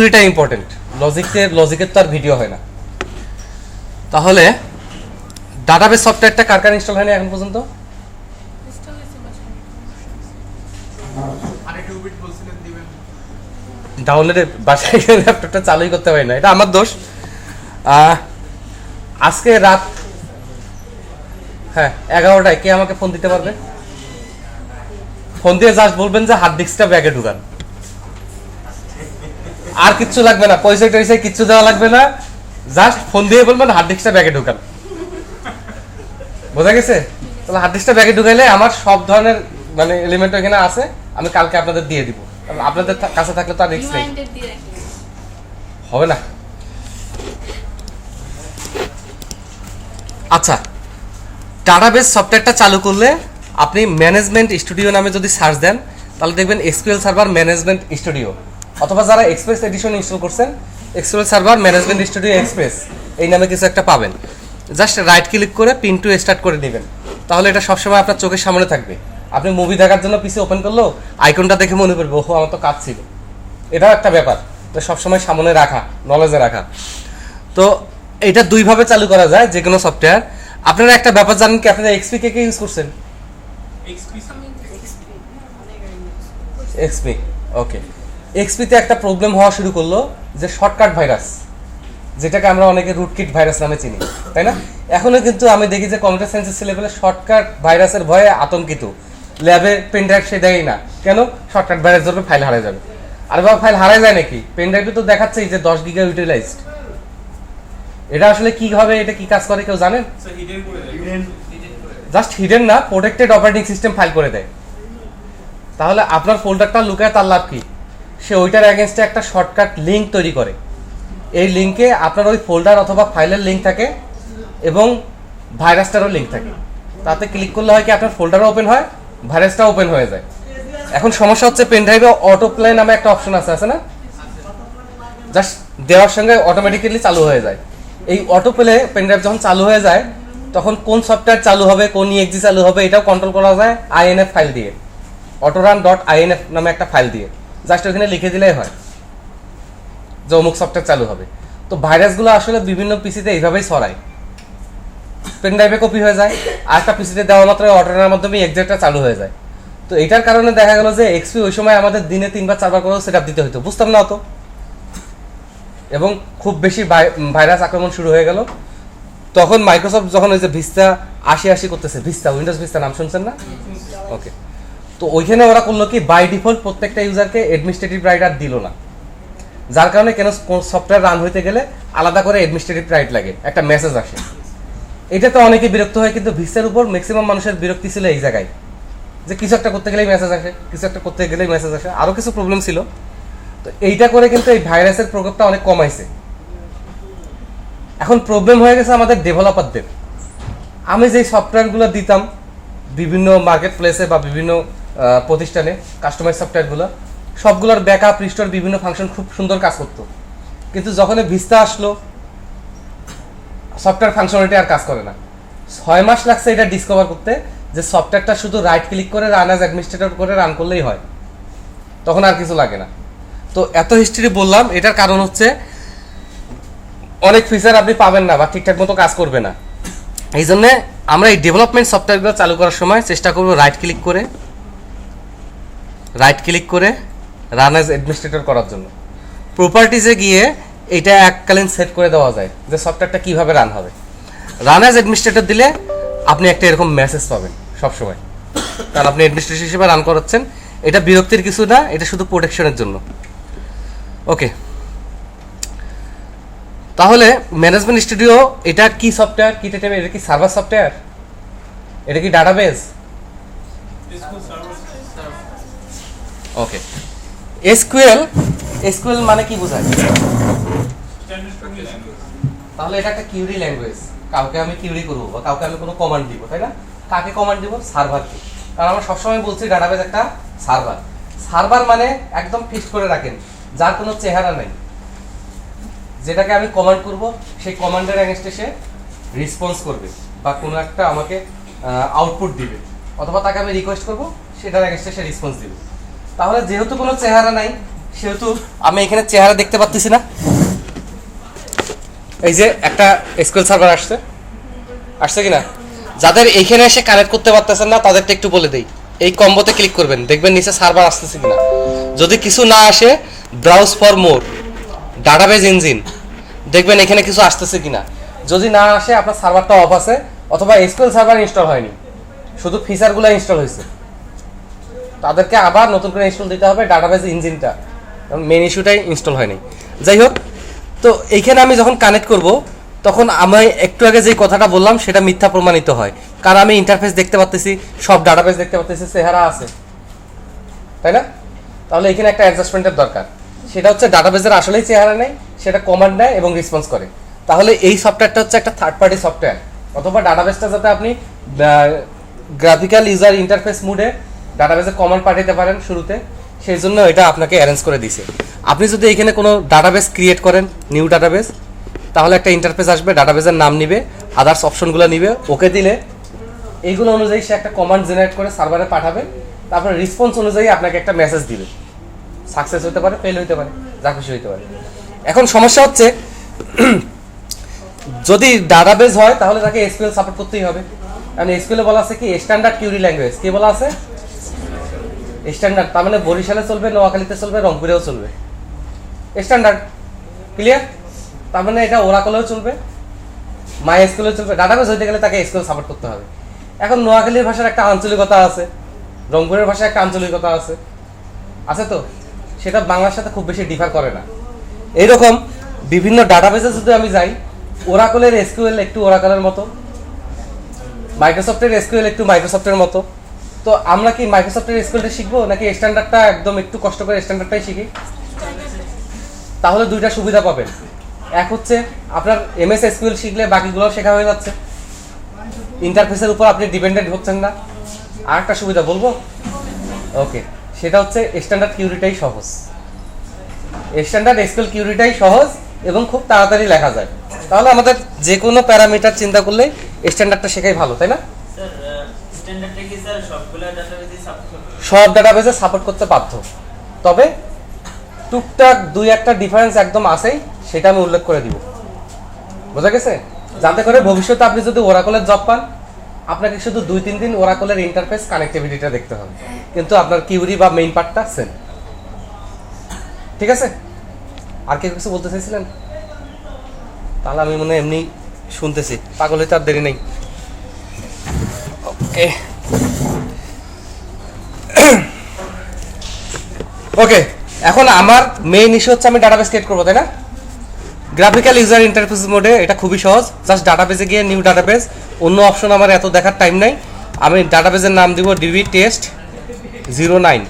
এটা ইম্পর্টেন্ট, লজিকের তো আর ভিডিও হয় না। তাহলে ডাটাবেস সফটওয়্যারটা কার কার ইনস্টল হয়নি এখন পর্যন্ত? ডাউনলোডে বাসায় ল্যাপটপটা চালুই করতে পারি না, এটা আমার দোষ। আজকে রাত 11টায় কে আমাকে ফোন দিতে পারবে? ফোন দিয়ে জাস্ট বলবেন যে হার্ড ডিস্কটা ব্যাগে ঢুকান, আর কিচ্ছু লাগবে না, পয়সা টয়সা কিচ্ছু দেওয়া লাগবে না, জাস্ট ফোন দিয়ে বলবেন হার্ড ডিস্কটা ব্যাগে ঢুকান। বোঝা গেছে? তাহলে হার্ড ডিস্কটা ব্যাগে ঢুকাইলে আমার সব ধরনের মানে এলিমেন্ট এখানে আছে, আমি কালকে আপনাদের দিয়ে দিব। আপনাদের কাছে থাকলে তো আর রিস্ক নেই, হবে না। আচ্ছা, ডাটাবেস সফটওয়্যারটা চালু করলে আপনি ম্যানেজমেন্ট স্টুডিও নামে যদি সার্চ দেন তাহলে দেখবেন এসকিউএল সার্ভার ম্যানেজমেন্ট স্টুডিও, অথবা যারা এক্সপ্রেস এডিশন ইনস্টল করছেন SQL server management studio express এই নামে কিছু একটা পাবেন। জাস্ট রাইট ক্লিক করে পিন টু স্টার্ট করে নেবেন, তাহলে এটা সবসময় আপনার চোখের সামনে থাকবে। আপনি মুভি দেখার জন্য পিসি ওপেন করলো আইকনটা দেখে মনে করবে ওহো আমার তো কাজ ছিল, এটাও একটা ব্যাপার। তো সবসময় সামনে রাখা, নলেজে রাখা। তো এটা দুইভাবে চালু করা যায় যে কোনো সফটওয়্যার। আপনারা একটা ব্যাপার জানেন কি, আপনারা এক্সপি কে ইউজ করছেন? এক্সপি, ওকে। এক্সপিতে একটা প্রবলেম হওয়া শুরু করলো যে শর্টকাট ভাইরাস, যেটাকে আমরা অনেকে রুটকিট ভাইরাস নামে চিনি, তাই না? এখনো কিন্তু আমি দেখি যে কম্পিউটার সায়েন্সের ছেলেপেলে শর্টকাট ভাইরাসের ভয়ে আতঙ্কিত, ল্যাবে পেন ড্রাইভ সে দেয় না, কেন? শর্টকাট ভাইরাস ধরবে ফাইল হারিয়ে যাবে। আরে বাবা, ফাইল হারায় যায় নাকি? পেন ড্রাইভে তো দেখাচ্ছেই যে 10 গিগা ইউটিলাইজড। এটা আসলে কি হবে, এটা কি কাজ করে কেউ জানেন? জাস্ট হিডেন না, প্রোটেক্টেড অপারেটিং সিস্টেম ফাইল করে দেয়। তাহলে আপনার ফোল্ডারটা লুকায় তার লাভ কি? সে ওইটার এগেনস্টে একটা শর্টকাট লিঙ্ক তৈরি করে, এই লিঙ্কে আপনার ওই ফোল্ডার অথবা ফাইলের লিঙ্ক থাকে এবং ভাইরাসটারও লিঙ্ক থাকে। তাতে ক্লিক করলে হয় কি, আপনার ফোল্ডারও ওপেন হয়, ভাইরাসটাও ওপেন হয়ে যায়। এখন সমস্যা হচ্ছে পেন ড্রাইভে অটো প্লে নামে একটা অপশন আছে না? জাস্ট দেওয়ার সঙ্গে অটোমেটিক্যালি চালু হয়ে যায়। এই অটো প্লে পেন ড্রাইভ যখন চালু হয়ে যায় তখন কোন সফটওয়্যার চালু হবে, কোন ইএক্সি চালু হবে, এটাও কন্ট্রোল করা যায় আইএনএফ ফাইল দিয়ে, autorun.inf নামে একটা ফাইল দিয়ে। জাস্ট ওখানে লিখে দিলেই হয় যে অমুক সফটওয়্যার চালু হবে। তো ভাইরাসগুলো আসলে বিভিন্ন পিসিতে এইভাবেই ছড়ায়, পেন ড্রাইভে কপি হয়ে যায়, আর একটা পিসিতে দেওয়া মাত্র অটোরানের মাধ্যমে এক্সাক্টটা চালু হয়ে যায়। তো এটার কারণে দেখা গেল যে এক্সপি ওই সময় আমাদের দিনে 3 বা 4 বার করেও সেটআপ দিতে হতো, বুঝতাম না অত, এবং খুব বেশি ভাইরাস আক্রমণ শুরু হয়ে গেল। তখন মাইক্রোসফট যখন ওই যে ভিস্তা 80 করতেছে, উইন্ডোজ ভিস্তা নাম শুনছেন না? ওকে। তো ওইখানে ওরা করলো কি, বাই ডিফল্ট প্রত্যেকটা ইউজারকে অ্যাডমিনিস্ট্রেটিভ রাইট আর দিল না, যার কারণে কেন সফটওয়্যার রান হইতে গেলে আলাদা করে অ্যাডমিনিস্ট্রেটিভ রাইট লাগে, একটা মেসেজ আসে। এটাতে অনেকে বিরক্ত হয়, কিন্তু ভিস্তার উপর ম্যাক্সিমাম মানুষের বিরক্তি ছিল এই জায়গায়, যে কিছু একটা করতে গেলেই মেসেজ আসে, কিছু একটা করতে গেলেই মেসেজ আসে, আরও কিছু প্রবলেম ছিল। তো এইটা করে কিন্তু এই ভাইরাসের প্রকোপটা অনেক কমাইছে। এখন প্রবলেম হয়ে গেছে আমাদের ডেভেলপারদের। আমি যেই সফটওয়্যারগুলো দিতাম বিভিন্ন মার্কেট প্লেসে বা বিভিন্ন প্রতিষ্ঠানে, কাস্টমাইজ সফটওয়্যারগুলো সবগুলোর ব্যাকআপ রিস্টোর বিভিন্ন ফাংশন খুব সুন্দর কাজ করতো, কিন্তু যখন ভিস্তা আসলো সফটওয়্যার ফাংশনালিটি আর কাজ করে না। 6 মাস লাগছে এটা ডিসকভার করতে যে সফটওয়্যারটা শুধু রাইট ক্লিক করে রান অ্যাজ অ্যাডমিনিস্ট্রেটর করে রান করলেই হয়, তখন আর কিছু লাগে না। তো এত হিস্ট্রি বললাম, এটার কারণ হচ্ছে অনেক ফিচার আপনি পাবেন না বা ঠিকঠাক মতো কাজ করবে না। এই জন্যে আমরা এই ডেভেলপমেন্ট সফটওয়্যারগুলো চালু করার সময় চেষ্টা করবো রাইট ক্লিক করে রান অ্যাজ অ্যাডমিনিস্ট্রেটর করার জন্য। প্রপার্টিজে গিয়ে এটা এককালীন সেট করে দেওয়া যায় যে সফটওয়্যারটা কীভাবে রান হবে। রান অ্যাজ অ্যাডমিনিস্ট্রেটর দিলে আপনি একটা এরকম মেসেজ পাবেন সবসময়, কারণ আপনি অ্যাডমিনিস্ট্রেটর হিসেবে রান করাচ্ছেন। এটা বিরক্তির কিছু না, এটা শুধু প্রোটেকশনের জন্য। ওকে, তাহলে ম্যানেজমেন্ট স্টুডিও এটা কি সফটওয়্যার, কি টাইপের? এটা কি সার্ভার সফটওয়্যার? এটা কি ডাটাবেস? ওকে। এসকিউএল মানে কি বোঝায়? তাহলে এটা একটা কিউরি ল্যাঙ্গুয়েজ। কাউকে আমি কিউরি করবো বা কাউকে আমি কোনো কমান্ড দিব, তাই না? কাকে কমান্ড দিব? সার্ভারকে। কারণ আমরা সবসময় বলছি ডাটাবেস একটা সার্ভার মানে একদম ফিক্সড করে রাখেন, যার কোনো চেহারা নেই। যেটাকে আমি কমান্ড করব সেই কমান্ডের এগেইনস্টে সে রেসপন্স করবে বা কোনো একটা আমাকে আউটপুট দিবে, অথবা তাকে আমি রিকোয়েস্ট করব সেটার এগেইনস্টে সে রেসপন্স দিবে। তাহলে যেহেতু কোনো চেহারা নাই সেহেতু আমি এখানে চেহারা দেখতে পাচ্ছি না। এই যে একটা এসকিউএল সার্ভার আসছে কিনা, যাদের এইখানে এসে কানেক্ট করতে পারতেছেন না তাদেরটা একটু বলে দেই। এই কম্বোতে ক্লিক করবেন, দেখবেন নিচে সার্ভার আসতেছে কিনা। যদি কিছু না আসে, browse for more, database engine, দেখবেন এখানে কিছু আসতেছে কিনা। যদি না আসে আপনার সার্ভারটা অফ আছে, অথবা এসকিউএল সার্ভার ইনস্টল হয়নি, শুধু ফিচারগুলো ইনস্টল হয়েছে, তাদেরকে আবার নতুন করে ইনস্টল দিতে হবে ডাটাবেজ ইঞ্জিনটা, মেন ইস্যুটাই ইনস্টল হয়নি। যাই হোক, তো এইখানে আমি যখন কানেক্ট করব তখন আমি একটু আগে যে কথাটা বললাম সেটা মিথ্যা প্রমাণিত হয়, কারণ আমি ইন্টারফেস দেখতে পাচ্ছি, সব ডাটাবেজ দেখতে পাচ্ছি, চেহারা আছে, তাই না? তাহলে এখানে একটা অ্যাডজাস্টমেন্টের দরকার, সেটা হচ্ছে ডাটাবেজের আসলেই চেহারা নেই, সেটা কমান্ড নেয় এবং রেসপন্স করে। তাহলে এই সফটওয়্যারটা হচ্ছে একটা থার্ড পার্টি সফটওয়্যার, অথবা ডাটাবেজটা যাতে আপনি গ্রাফিক্যাল ইউজার ইন্টারফেস মুডে ডাটাবেজে কমান্ড পাঠাতে পারেন শুরুতে, সেই জন্য এটা আপনাকে অ্যারেঞ্জ করে দিছে। আপনি যদি এখানে কোনো ডাটাবেজ ক্রিয়েট করেন, নিউ ডাটাবেজ, তাহলে একটা ইন্টারফেস আসবে, ডাটাবেজের নাম নিবে, আদার্স অপশনগুলো নিবে, ওকে দিলে এইগুলো অনুযায়ী সে একটা কমান্ড জেনারেট করে সার্ভারে পাঠাবে, তারপরে রেসপন্স অনুযায়ী আপনাকে একটা মেসেজ দিবে, সাকসেস হতে পারে, ফেল হতে পারে, যা খুশি হতে পারে। এখন সমস্যা হচ্ছে যদি ডাটাবেজ হয় তাহলে তাকে এসকিউএল সাপোর্ট করতেই হবে, কারণ এসকিউএল বলা আছে কি স্ট্যান্ডার্ড কিউরি ল্যাঙ্গুয়েজ। কি বলা আছে? স্ট্যান্ডার্ড, তার মানে বরিশালে চলবে, নোয়াখালীতে চলবে, রংপুরেও চলবে, স্ট্যান্ডার্ড, ক্লিয়ার? তার মানে এটা ওরাকলেও চলবে, মাই এসকিউএলও চলবে। ডাটাবেজ হইতে গেলে তাকে এসকিউএল সাপোর্ট করতে হবে। এখন নোয়াখালীর ভাষার একটা আঞ্চলিকতা আছে, রংপুরের ভাষায় একটা আঞ্চলিকতা আছে, আছে তো, সেটা বাংলার সাথে খুব বেশি ডিফার করে না। এইরকম বিভিন্ন ডাটাবেজে যদি আমি যাই, ওরাকলের এসকিউএল একটু ওরাকলের মতো, মাইক্রোসফটের এসকিউএল একটু মাইক্রোসফটের মতো। তো আমরা কি মাইক্রোসফটের এসকিউএলটা শিখবো, নাকি স্ট্যান্ডার্ডটা একদম একটু কষ্ট করে স্ট্যান্ডার্ডটাই শিখি? তাহলে দুইটা সুবিধা পাবেন। এক হচ্ছে আপনার এমএস এসকিউএল শিখলে বাকিগুলো শেখা হয়ে যাচ্ছে, ইন্টারফেসের উপর আপনি ডিপেন্ডেন্ট হচ্ছেন না। আর একটা সুবিধা বলবো, ওকে, সেটা হচ্ছে স্ট্যান্ডার্ড কিউরিটাই সহজ, স্ট্যান্ডার্ড এসকিউএল কিউরিটাই সহজ এবং খুব তাড়াতাড়ি লেখা যায়। তাহলে আমাদের যে কোনো প্যারামিটার চিন্তা করলে স্ট্যান্ডার্ডটা শেখাই ভালো, তাই না? সব ডাটাবেজে সাপোর্ট করতে বাধ্য, তবে টুকটাক দুই একটা ডিফারেন্স একদম আছেই, সেটা আমি উল্লেখ করে দিব, বোঝা গেছে? যাতে করে ভবিষ্যতে আপনি যদি ওরাকলের জব পান, আপনাকে শুধু 2-3 দিন ওরাকলের ইন্টারফেস কানেক্টিভিটিটা দেখতে হবে, কিন্তু আপনার কিউরি বা মেইন পার্টটা সেম। ঠিক আছে? আর কেউ কিছু বলতে চাইছিলেন? তাহলে আমি মনে এমনি শুনতেছি, পাগল হইতে আর দেরি নেই। ওকে ওকে, এখন আমার মেইন ইস্যু হচ্ছে আমি ডাটাবেস ক্রিয়েট করবো, তাই না? গ্রাফিক্যাল ইউজার ইন্টারফেস মোডে এটা খুবই সহজ, জাস্ট ডাটাবেসে গিয়ে নিউ ডাটাবেস, অন্য অপশন আমার এত দেখার টাইম নাই। আমি ডাটাবেসের নাম দিব ডিবি টেস্ট 09,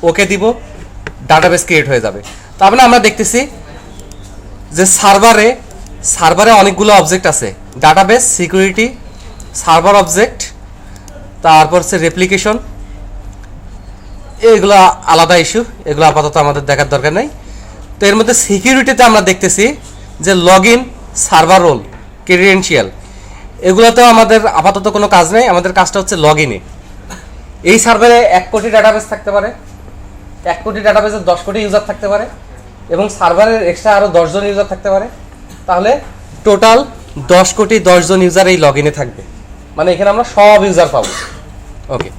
ওকে দিব, ডাটাবেস ক্রিয়েট হয়ে যাবে। তারপরে আমরা দেখতেছি যে সার্ভারে অনেকগুলো অবজেক্ট আছে, ডাটাবেস, সিকিউরিটি, সার্ভার অবজেক্ট, তারপর হচ্ছে রেপ্লিকেশন, এগুলো আলাদা ইস্যু, এগুলো আপাতত আমাদের দেখার দরকার নেই। তো এর মধ্যে সিকিউরিটিতে আমরা দেখতেছি যে log in, server role, credential, এগুলোতেও আমাদের আপাতত কোনো কাজ নেই, আমাদের কাজটা হচ্ছে লগ ইনে। এই সার্ভারে 1 কোটি ডাটাবেস থাকতে পারে, 1 কোটি ডাটাবেসের 10 কোটি ইউজার থাকতে পারে, এবং সার্ভারের এক্সট্রা আরও 10 জন ইউজার থাকতে পারে। তাহলে টোটাল 10 কোটি 10 জন ইউজার এই লগ ইনে থাকবে, মানে এখানে আমরা সব ইউজার পাবো। ওকে,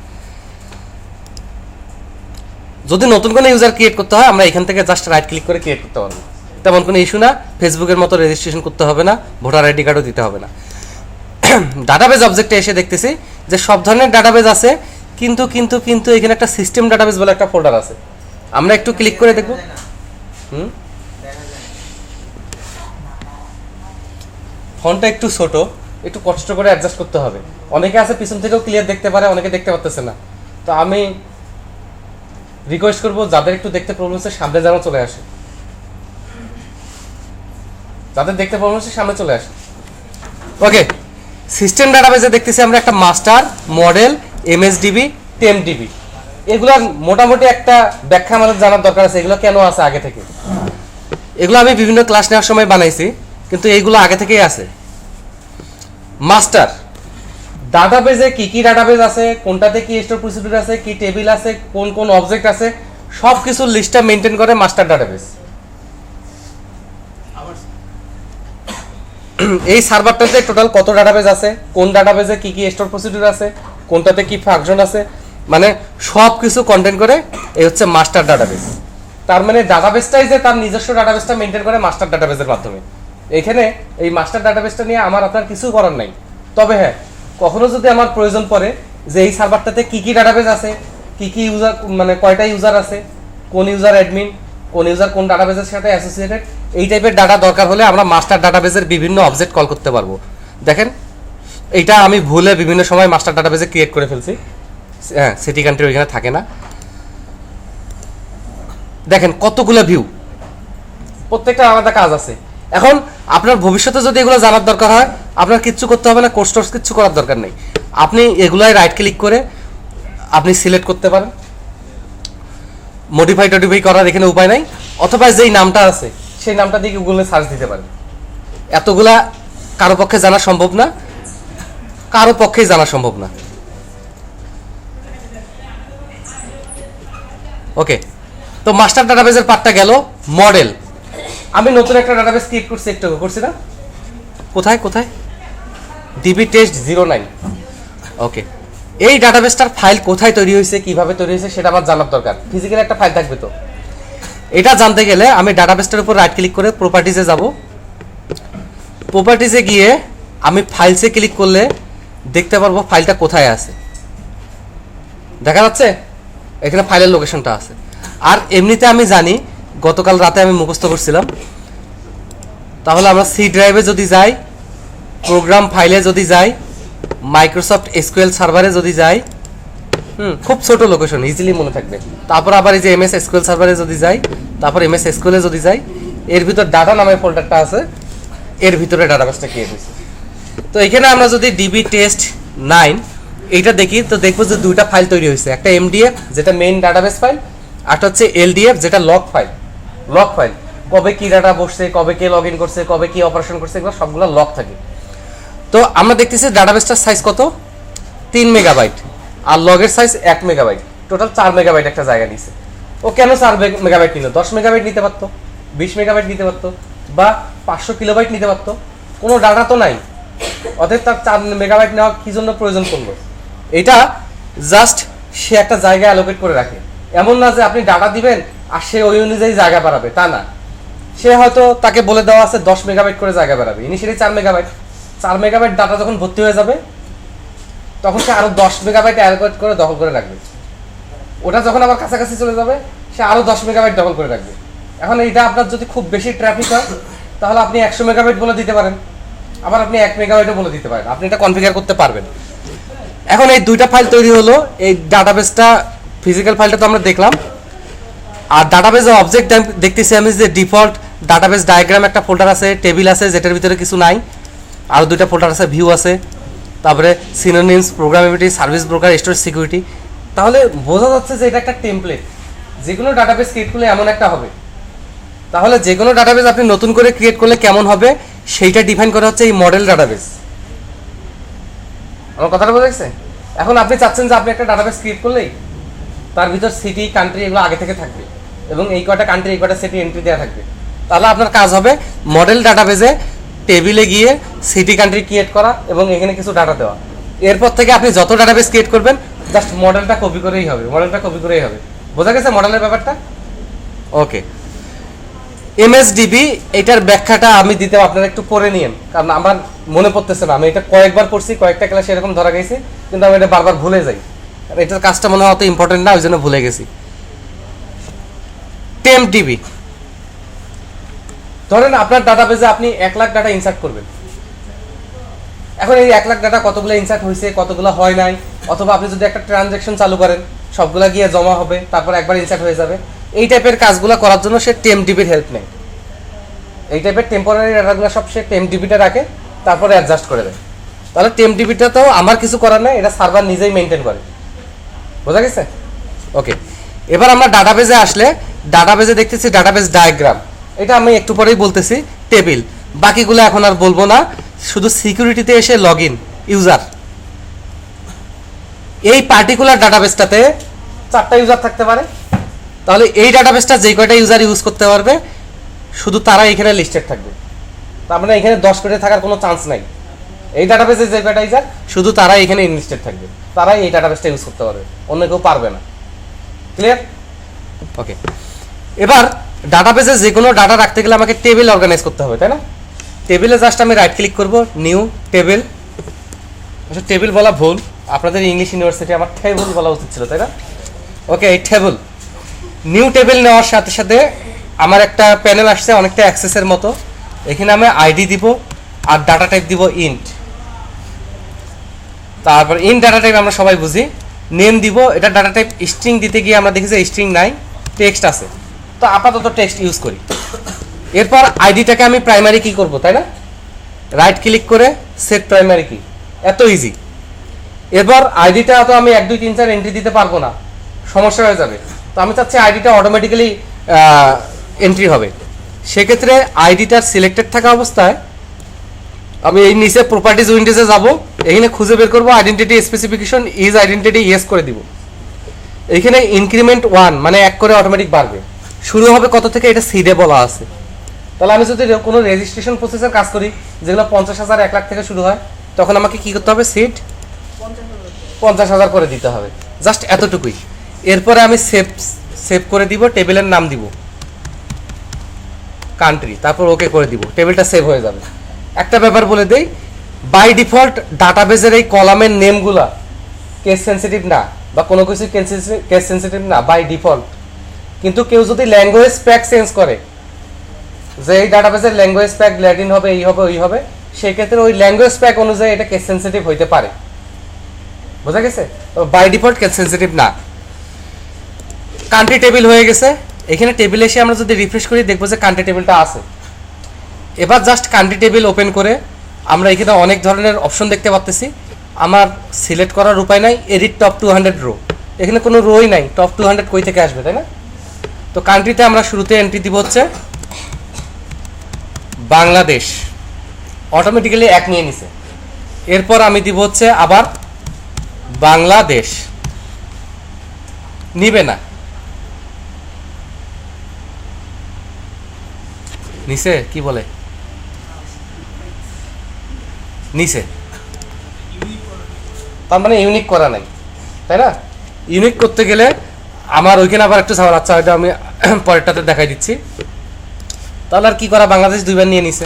যদি নতুন কোনো ইউজার ক্রিয়েট করতে হয় আমরা এখান থেকে জাস্ট রাইট ক্লিক করে ক্রিয়েট করতে পারবো, তেমন কোনো ইস্যু না। ফেসবুকের মতো রেজিস্ট্রেশন করতে হবে না, ভোটার আইডি কার্ডও দিতে হবে না। ডাটাবেজ অবজেক্টে এসে দেখতেছি যে সব ধরনের ডাটাবেজ আছে, কিন্তু কিন্তু কিন্তু এখানে একটা সিস্টেম ডাটাবেজ বলে একটা ফোল্ডার আছে। আমরা একটু ক্লিক করে দেখব। ফন্টটা একটু ছোট, একটু কষ্ট করে অ্যাডজাস্ট করতে হবে। অনেকে আছে পিছন থেকেও ক্লিয়ার দেখতে পারে, অনেকে দেখতে পারতেছে না। তো আমি রিকোয়েস্ট করবো যাদের একটু দেখতে প্রবলেম হচ্ছে সামনে যেন চলে আসে, যাদের দেখতে প্রবলেম হচ্ছে সামনে চলে আসে। ওকে, সিস্টেম ডাটাবেজে দেখতেছি আমরা একটা মাস্টার, মডেল, এমএসডিবি, টেমডিবি, এগুলোর মোটামুটি একটা ব্যাখ্যা আমাদের জানার দরকার আছে, এগুলো কেন আছে আগে থেকে। এগুলো আমি বিভিন্ন ক্লাস নেওয়ার সময় বানাইছি, কিন্তু এইগুলো আগে থেকেই আছে। মাস্টার ডাটাবেজে কি কি ডাটাবেজ আছে, কোনটাতে কি স্টোর প্রসিডিউর আছে, কি টেবিল আছে, কোন কোন অবজেক্ট আছে, সব কিছুর লিস্টটা মেনটেন করে মাস্টার ডাটাবেস। এই সার্ভারটাতে টোটাল কত ডাটাবেস আছে, কোন ডাটাবেসে কি কি স্টোর প্রসিডিউর আছে, কোনটাতে কি ফাংশন আছে, মানে সব কিছু কন্টেন্ট করে এই হচ্ছে মাস্টার ডাটাবেস। তার মানে ডাটাবেসটাই যে তার নিজস্ব ডাটাবেসটা মেনটেন করে মাস্টার ডাটাবেসের মাধ্যমে। এখানে এই মাস্টার ডাটাবেসটা নিয়ে আমার আপনার কিছু করার নাই। তবে হ্যাঁ, কখনো যদি আমার প্রয়োজন পড়ে যে এই সার্ভারটাতে কি কি ডাটাবেস আছে, কি কি ইউজার, মানে কয়টা ইউজার আছে, কোন ইউজার অ্যাডমিন, কোন ইউজার কোন ডাটাবেসের সাথে অ্যাসোসিয়েটেড, এই টাইপের ডাটা দরকার হলে আমরা মাস্টার ডাটাবেসের বিভিন্ন অবজেক্ট কল করতে পারবো। দেখেন এইটা আমি ভুলে বিভিন্ন সময় মাস্টার ডাটাবেসে ক্রিয়েট করে ফেলছি। হ্যাঁ, সিটি কান্ট্রি ওইখানে থাকে না। দেখেন কতগুলো ভিউ, প্রত্যেকটা আলাদা কাজ আছে। এখন আপনার ভবিষ্যতে যদি এগুলো জানার দরকার হয়, আপনার কিচ্ছু করতে হবে না, কোর্স টোর্স কিচ্ছু করার দরকার নেই। আপনি এগুলাই রাইট ক্লিক করে আপনি সিলেক্ট করতে পারেন। মডিফাই টডিফাই করার এখানে উপায় নাই, অথবা যেই নামটা আছে সেই নামটা দিয়ে গুগলে সার্চ দিতে পারেন। এতগুলা কারো পক্ষে জানা সম্ভব না, কারো পক্ষেই জানা সম্ভব না। ওকে, তো মাস্টার ডাটাবেসের পার্টটা গেল। মডেল, আমি নতুন একটা ডাটাবেস ক্রিয়েট করছি, একটু করছি না, কোথায় কোথায়, ডিবি টেস্ট 09। ওকে, এই ডাটাবেসটার ফাইল কোথায় তৈরি হয়েছে, কিভাবে তৈরি হয়েছে সেটা আমার জানার দরকার। ফিজিক্যাল একটা ফাইল থাকবে তো, এটা জানতে গেলে আমি ডাটাবেসটার উপর রাইট ক্লিক করে প্রপার্টিজে যাব। প্রপার্টিজে গিয়ে আমি ফাইলসে ক্লিক করলে দেখতে পারবো ফাইলটা কোথায় আছে। দেখা যাচ্ছে এখানে ফাইলের লোকেশনটা আছে। আর এমনিতে আমি জানি, গতকাল রাতে আমি মুখস্থ করছিলাম। তাহলে আমরা সি ড্রাইভে যদি যাই, প্রোগ্রাম ফাইলে যদি যাই, মাইক্রোসফট এসকিউএল সার্ভারে যদি যাই, খুব ছোট লোকেশন, ইজিলি মনে থাকবে। তারপর আবার এই যে এমএস এসকিউএল সার্ভারে যদি যাই, তারপর এমএস এসকিউএলে যদি যাই, এর ভিতর ডাটা নামের ফোল্ডারটা আছে, এর ভিতরে ডাটাবেসটা ক্রিয়েট হয়েছে। তো এখানে আমরা যদি ডিবি টেস্ট 9 এইটা দেখি, তো দেখবো যে দুইটা ফাইল তৈরি হয়েছে। একটা এমডিএফ যেটা মেইন ডাটাবেস ফাইল, আর হচ্ছে এলডিএফ যেটা লগ ফাইল। লগ ফাইল কবে কি ডাটা বসছে, কবে কে লগ ইন করছে, কবে কি অপারেশন করছে, এগুলো সবগুলো লগ থাকে। তো আমরা দেখতেছি ডাটাবেসটার সাইজ কত, 3 মেগাবাইট, আর লগের সাইজ 1 মেগাবাইট, টোটাল 4 মেগাবাইট একটা জায়গা নিছে। ও কেন 4 মেগাবাইট নিল? 10 মেগাবাইট নিতে পারতো, 20 মেগাবাইট নিতে পারতো, বা 500 কিলোবাইট নিতে পারতো। কোনো ডাটা তো নাই, অতএব তার 4 মেগাবাইট নেওয়া কি জন্য প্রয়োজন পড়লো? এটা জাস্ট সে একটা জায়গা অ্যালোকেট করে রাখে। এমন না যে আপনি ডাটা দিবেন আর সে ওই অনুযায়ী জায়গা বাড়াবে, তা না। সে হয়তো তাকে বলে দেওয়া আছে 10 মেগাবাইট করে জায়গা বাড়াবে, ইনিশিয়ালি 4 মেগাবাইট। 4 মেগাবাইট ডাটা যখন ভর্তি হয়ে যাবে, তখন সে আরো 10 মেগাবাইট অ্যালোকেট করে দখল করে রাখবে। ওটা যখন আবার কাছাকাছি চলে যাবে, সে আরো 10 মেগাবাইট দখল করে রাখবে। এখন এইটা আপনার যদি খুব বেশি ট্রাফিক হয়, তাহলে আপনি 100 মেগাবাইট বলে দিতে পারেন, আবার আপনি 1 মেগাবাইটও বলে দিতে পারেন। আপনি এটা কনফিগার করতে পারবেন। এখন এই দুইটা ফাইল তৈরি হলো। এই ডাটাবেসটা, ফিজিক্যাল ফাইলটা তো আমরা দেখলাম। আর ডাটাবেসের অবজেক্ট দেখতেছি আমি যে ডিফল্ট ডাটাবেস ডায়াগ্রাম একটা ফোল্ডার আছে, টেবিল আছে যেটার ভিতরে কিছু নাই, আর দুইটা ফোল্ডার আছে, ভিউ আছে, তারপরে synonyms, programmability, service broker, storage security. তাহলে বোঝা যাচ্ছে যে এটা একটা টেমপ্লেট, যে কোনো ডাটাবেস ক্রিয়েট করলে এমন একটা হবে। তাহলে যে কোনো ডাটাবেস আপনি নতুন করে ক্রিয়েট করলে কেমন হবে সেইটা ডিফাইন করা হচ্ছে এই মডেল ডাটাবেস। আমার কথাটা বোঝা গেছে? এখন আপনি চাচ্ছেন যে আপনি একটা ডাটাবেস ক্রিয়েট করলেই তার ভিতর সিটি, কান্ট্রি এগুলো আগে থেকে থাকবে, এবং এই কয়টা কান্ট্রি, এই কয়টা সিটি এন্ট্রি দেওয়া থাকবে। তাহলে আপনার কাজ হবে মডেল ডাটাবেসে টেবিলে গিয়ে সিটি, কান্ট্রি ক্রিয়েট করা এবং এখানে কিছু ডাটা দেওয়া। এরপর থেকে আপনি যত ডাটাবেস ক্রিয়েট করবেন, জাস্ট মডেলটা কপি করেই হবে, মডেলটা কপি করেই হবে। বোঝা গেছে মডেলের ব্যাপারটা? ওকে, এমএসডিবি এটার ব্যাখ্যাটা আমি দিতে, আপনারা একটু পড়ে নিন, কারণ আমার মনে পড়তেছে না। আমি এটা কয়েকবার পড়ছি, কয়েকটা ক্লাসে এরকম ধরা গেছে, কিন্তু আমি এটা বারবার ভুলে যাই। আর এটার কাজটা মনে হয় অত ইম্পর্টেন্ট না, ওই জন্য ভুলে গেছি। টেমডিবি, ধরেন আপনার ডাটাবেসে আপনি 1 লাখ ডাটা ইনসার্ট করবেন। এখন এই 1 লাখ ডাটা কতগুলো ইনসার্ট হয়েছে, কতগুলো হয় নাই, অথবা আপনি যদি একটা ট্রানজ্যাকশন চালু করেন, সবগুলা গিয়ে জমা হবে, তারপর একবার ইনসার্ট হয়ে যাবে। এই টাইপের কাজগুলো করার জন্য সে টেমডিবির হেল্প নেয়। এই টাইপের টেম্পোরারি ডাটাগুলো সব সে টেমডিবিটা রাখে, তারপরে অ্যাডজাস্ট করে দেয়। তাহলে টেমডিবিটা তো আমার কিছু করার নাই, এটা সার্ভার নিজেই মেনটেন করে। বোঝা গেছে? ওকে, এবার আমরা ডাটাবেসে আসলে, ডাটাবেসে দেখতেছি ডাটাবেস ডায়াগ্রাম, এটা আমি একটু পরেই বলতেছি। টেবিল, বাকিগুলো এখন আর বলবো না, শুধু সিকিউরিটিতে এসে লগ ইন ইউজার। এই পার্টিকুলার ডাটাবেসটাতে 4টা ইউজার থাকতে পারে, তাহলে এই ডাটাবেসটা যে কয়টা ইউজার ইউজ করতে পারবে শুধু তারা এখানে লিস্টেড থাকবে। তার মানে এখানে 10 কোটি থাকার কোনো চান্স নাই। এই ডাটাবেসে যে কয়টা ইউজার শুধু তারা এখানে ইনলিস্টেড থাকবে, তারাই এই ডাটাবেসটা ইউজ করতে পারবে, অন্য কেউ পারবে না। ক্লিয়ার? ওকে, এবার ডাটাবেসে যে কোনো ডাটা রাখতে গেলে আমাকে টেবিল অর্গানাইজ করতে হবে, তাই না? টেবিলে জাস্ট আমি রাইট ক্লিক করব, নিউ টেবিল। আচ্ছা, টেবিল বলা ভুল, আপনাদের ইংলিশ ইউনিভার্সিটি আমার টেবিল বলা উচিত ছিল, তাই না? ওকে, এই টেবিল, নিউ টেবিল নেওয়ার সাথে সাথে আমার একটা প্যানেল আসছে অনেকটা অ্যাক্সেসের মতো। এখানে আমি আইডি দিব আর ডাটা টাইপ দিব ইন্ট। তারপর ইন ডাটা টাইপ আমরা সবাই বুঝি, নেম দিব। এটা ডাটা টাইপ স্ট্রিং দিতে গিয়ে আমরা দেখি যে স্ট্রিং নাই, টেক্সট আছে, তো আপাতত টেক্সট ইউজ করি। এরপর আইডিটাকে আমি প্রাইমারি কি করব, তাই না? রাইট ক্লিক করে সেট প্রাইমারি কি, এত ইজি। এরপর আইডিটা তো আমি 1 2 3 4 এন্ট্রি দিতে পারবো না, সমস্যা হয়ে যাবে। তো আমি চাচ্ছি আইডিটা অটোমেটিক্যালি এন্ট্রি হবে। সেক্ষেত্রে আইডিটার সিলেক্টেড থাকা অবস্থায় আমি এই নিচে প্রপার্টিজ উইন্ডোজে যাব, এখানে খুঁজে বের করব identity specification is identity yes করে দিব। এখানে ইনক্রিমেন্ট 1 মানে 1 করে অটোমেটিক বাড়বে। শুরু হবে কত থেকে, এটা সিডে বলা আছে। তাহলে আমি যদি কোনো রেজিস্ট্রেশন প্রসেসের কাজ করি যেগুলো 50,000 1 লাখ থেকে শুরু হয়, তখন আমাকে কি করতে হবে, সিড 50,000 করে দিতে হবে, জাস্ট এতটুকুই। এরপরে আমি সেভ করে দিব, টেবিলের নাম দিব কান্ট্রি, তারপর ওকে করে দিব, টেবিলটা সেভ হয়ে যাবে। একটা ব্যাপার বলে দেই, বাই ডিফল্ট ডাটাবেজের এই কলামের নেমগুলা কেস সেন্সিটিভ না, বা কোনো কিছু কেস সেন্সিটিভ না বাই ডিফল্ট। কিন্তু কেউ যদি ল্যাঙ্গুয়েজ প্যাক চেঞ্জ করে যে এই ডাটাবেজের ল্যাঙ্গুয়েজ প্যাক ল্যাটিন হবে, এই হবে, ওই হবে, সেক্ষেত্রে ওই ল্যাঙ্গুয়েজ প্যাক অনুযায়ী এটা কেস সেন্সিটিভ হইতে পারে। বোঝা গেছে? বাই ডিফল্ট কেস সেন্সিটিভ না। কান্ট্রি টেবিল হয়ে গেছে। এখানে টেবিলে এসে আমরা যদি রিফ্রেশ করি দেখবো যে কান্ট্রি টেবিলটা আছে। এবার জাস্ট কান্ট্রি টেবিল ওপেন করে আমরা এখানে অনেক ধরনের অপশন দেখতে পাচ্ছি। আমার সিলেক্ট করার উপায় নাই, এডিট টপ 200 রো, এখানে কোনো রোই নাই, টপ 200 কই থেকে আসবে, তাই না? তো কান্ট্রিতে আমরা শুরুতে এন্ট্রি দিব হচ্ছে বাংলাদেশ, অটোমেটিক্যালি 1 নিয়ে নিছে। এরপর আমি দিব হচ্ছে আবার বাংলাদেশ, নিবে না, নিচে কি বলে, নিচে, তার মানে ইউনিক করা নাই, তাই না? ইউনিক করতে গেলে আমার ওইখানে আবার একটু ঝামেলা। আচ্ছা, হয়তো আমি পরেরটাতে দেখাই দিচ্ছি। তাহলে আর কি করা, বাংলাদেশ 2 বার নিয়ে নিছে।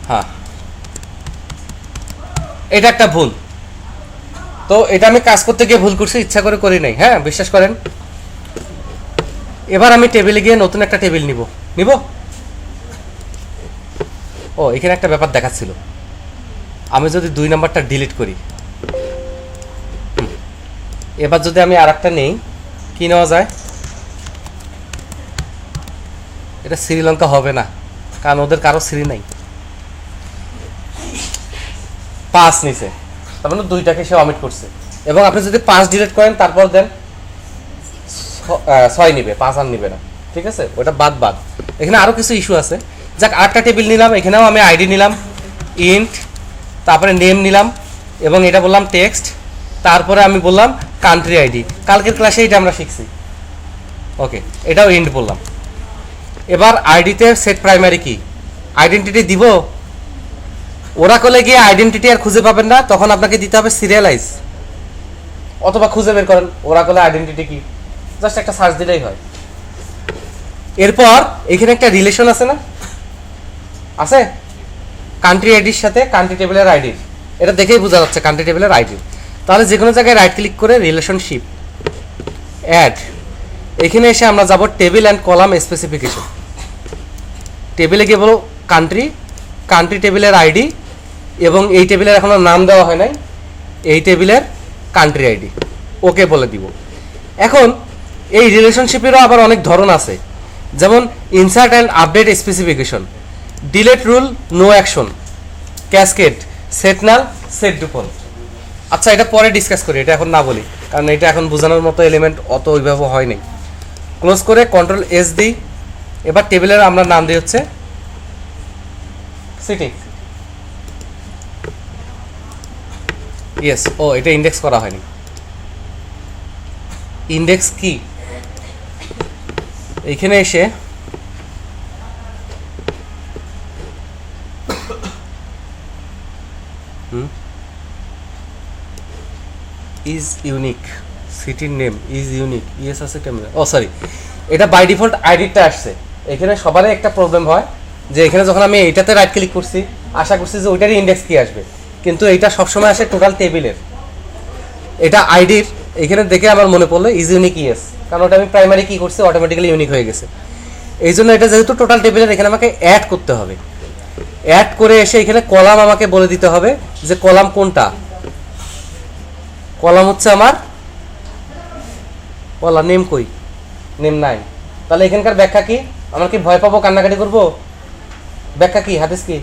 হ্যাঁ, এটা একটা ভুল। তো এটা আমি কাজ করতে গিয়ে ভুল করছি, ইচ্ছা করে করি নাই, হ্যাঁ বিশ্বাস করেন। এবার আমি টেবিলে গিয়ে নতুন একটা টেবিল নিব। ও, এখানে একটা ব্যাপার দেখাচ্ছিল, আমি যদি 2 নাম্বারটা ডিলিট করি, এবার যদি আমি আর একটা নেই, কি নেওয়া যায়, এটা শ্রীলঙ্কা হবে না, কারণ ওদের কারো শ্রী নাই। 5 নিছে, তার মানে 2টাকে সে অমিট করছে। এবং আপনি যদি 5 ডিলিট করেন তারপর দেন 6 নিবে, 5 আর নিবে না, ঠিক আছে? ওটা বাদ। এখানে আরও কিছু ইস্যু আছে। যাক, 8টা টেবিল নিলাম, এখানেও আমি আইডি নিলাম ইন্ট, তারপরে নেম নিলাম এবং এটা বললাম টেক্সট, তারপরে আমি বললাম কান্ট্রি আইডি। কালকের ক্লাসে এটা আমরা শিখছি। ওকে, এটাও ইন্ট বললাম। এবার আইডিতে সেট প্রাইমারি কি, আইডেন্টিটি দিব। ওরাকলে গিয়ে আইডেন্টিটি আর খুঁজে পাবেন না, তখন আপনাকে দিতে হবে সিরিয়ালাইজ, অথবা খুঁজে বের করেন ওরাকলে আইডেন্টিটি কি, জাস্ট একটা সার্চ দিলেই হয়। এরপর এখানে একটা রিলেশন আছে না, আছে কান্ট্রি আইডির সাথে কান্ট্রি টেবিলের আইডির, এটা দেখেই বোঝা যাচ্ছে কান্ট্রি টেবিলের আইডি। তাহলে যে কোনো জায়গায় রাইট ক্লিক করে রিলেশনশিপ অ্যাড, এখানে এসে আমরা যাব টেবিল অ্যান্ড কলাম স্পেসিফিকেশন। টেবিলে গিয়ে বলো কান্ট্রি টেবিলের আইডি, এবং এই টেবিলের এখনো নাম দেওয়া হয় নাই, এই টেবিলের কান্ট্রি আইডি, ওকে বলে দিব। এখন এই রিলেশনশিপেরও আবার অনেক ধরন আছে, যেমন insert and update specification, delete rule, no action, cascade, set null, set default. আচ্ছা, এটা পরে ডিসকাস করি, এটা এখন না বলি, কারণ এটা এখন বোঝানোর মতো এলিমেন্ট অত ওইভাবে হয় নাই। ক্লোজ করে কন্ট্রোল এস দিই। এবার টেবিলের আমরা নাম দিই হচ্ছে সিটি। ইয়েস, ও এটা ইন্ডেক্স করা হয়নি। ইন্ডেক্স কি, এইখানে এসে ইজ ইউনিক, সিটির নেম ইজ ইউনিক, ইয়েস আছে কেমন, ও সরি, এটা বাই ডিফল্ট আইডিটা আসছে। এখানে সবারই একটা প্রবলেম হয় যে এখানে যখন আমি এইটাতে রাইট ক্লিক করছি আশা করছি যে ওইটারই ইন্ডেক্স কি আসবে, কিন্তু এইটা সবসময় আসে টোটাল টেবিলের, এটা আইডির। এখানে দেখে আমার মনে পড়লো ইজ ইউনিক ইয়েস, কারণ ওটা আমি প্রাইমারি কি করছি অটোমেটিক্যালি ইউনিক হয়ে গেছে। এই জন্য এটা যেহেতু টোটাল টেবিলের, এখানে আমাকে অ্যাড করতে হবে। অ্যাড করে এসে এখানে কলাম আমাকে বলে দিতে হবে যে কলাম কোনটা। কলাম হচ্ছে আমার বলা নেম কই, নেম নাই। তাহলে এখানকার ব্যাখ্যা কি, আমার কি ভয় পাবো, কান্নাকাটি করবো? ব্যাখ্যা কি হাদিস কি?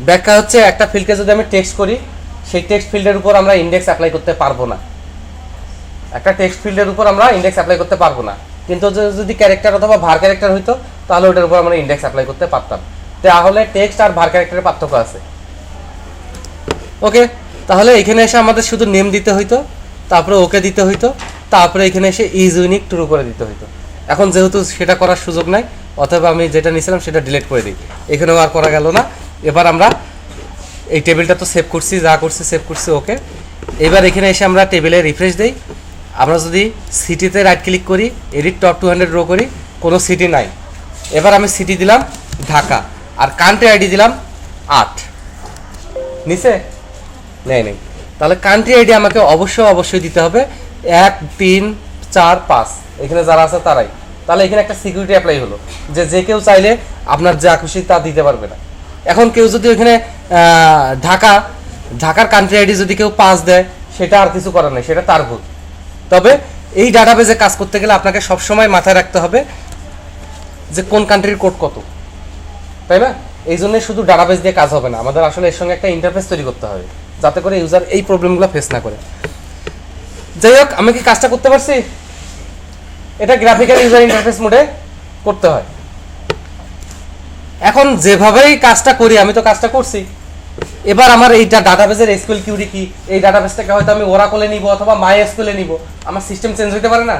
ব্যাখ্যা হচ্ছে একটা ফিল্ডকে যদি আমি টেক্সট করি, সেই টেক্সট ফিল্ডের উপর আমরা ইন্ডেক্স অ্যাপ্লাই করতে পারবো না। একটা টেক্সট ফিল্ডের উপর আমরা ইন্ডেক্স অ্যাপ্লাই করতে পারবো না, কিন্তু যদি ক্যারেক্টার অথবা ভার ক্যারেক্টার হইতো তাহলে ওটার উপর আমরা ইন্ডেক্স অ্যাপ্লাই করতে পারতাম। তাহলে টেক্সট আর ভার ক্যারেক্টারের পার্থক্য আছে। ওকে, তাহলে এখানে এসে আমাদের শুধু নেম দিতে হইতো, তারপরে ওকে দিতে হইতো, তারপরে এখানে এসে ইজ ইউনিক ট্রু করে দিতে হইতো। এখন যেহেতু সেটা করার সুযোগ নাই, অথবা আমি যেটা নিয়েছিলাম সেটা ডিলিট করে দিই, এখানেও আর করা গেল না। এবার আমরা এই টেবিলটা তো সেভ করছি, যা করছি সেভ করছি, ওকে। এবার এখানে এসে আমরা টেবিলে রিফ্রেশ দিই। আমরা যদি সিটিতে রাইট ক্লিক করি, এডিট টপ 200 রো করি, কোনো সিটি নাই। এবার আমি সিটি দিলাম ঢাকা, আর কান্ট্রি আইডি দিলাম 8, নিচে নেই। তাহলে কান্ট্রি আইডি আমাকে অবশ্যই দিতে হবে 1 3 4 5, এখানে যারা আছে তারাই। তাহলে এখানে একটা সিকিউরিটি অ্যাপ্লাই হলো যে কেউ চাইলে আপনার যা খুশি তা দিতে পারবে না। এখন কেউ যদি ওখানে ঢাকার কান্ট্রি আইডি যদি কেউ 5 দেয়, সেটা আর কিছু করার নেই, সেটা তার ভুল। তবে এই ডাটাবেজে কাজ করতে গেলে আপনাকে সবসময় মাথায় রাখতে হবে যে কোন কান্ট্রির কোড কত, তাই না? এই জন্য শুধু ডাটাবেজ দিয়ে কাজ হবে না, আমাদের আসলে এর সঙ্গে একটা ইন্টারফেস তৈরি করতে হবে যাতে করে ইউজার এই প্রবলেমগুলো ফেস না করে। যাই হোক, আমি কি কাজটা করতে পারছি? এটা গ্রাফিক্যাল ইউজার ইন্টারফেস মোডে করতে হয়। এখন যেভাবেই কাজটা করি, আমি তো কাজটা করছি। এবার আমার এইটা ডাটাবেজের এসকিউএল কিউরি কি, এই ডাটাবেসটাকে হয়তো আমি ওরাকলে নিব অথবা মাই এসকিউএলে নিব, আমার সিস্টেম চেঞ্জ হতে পারে না?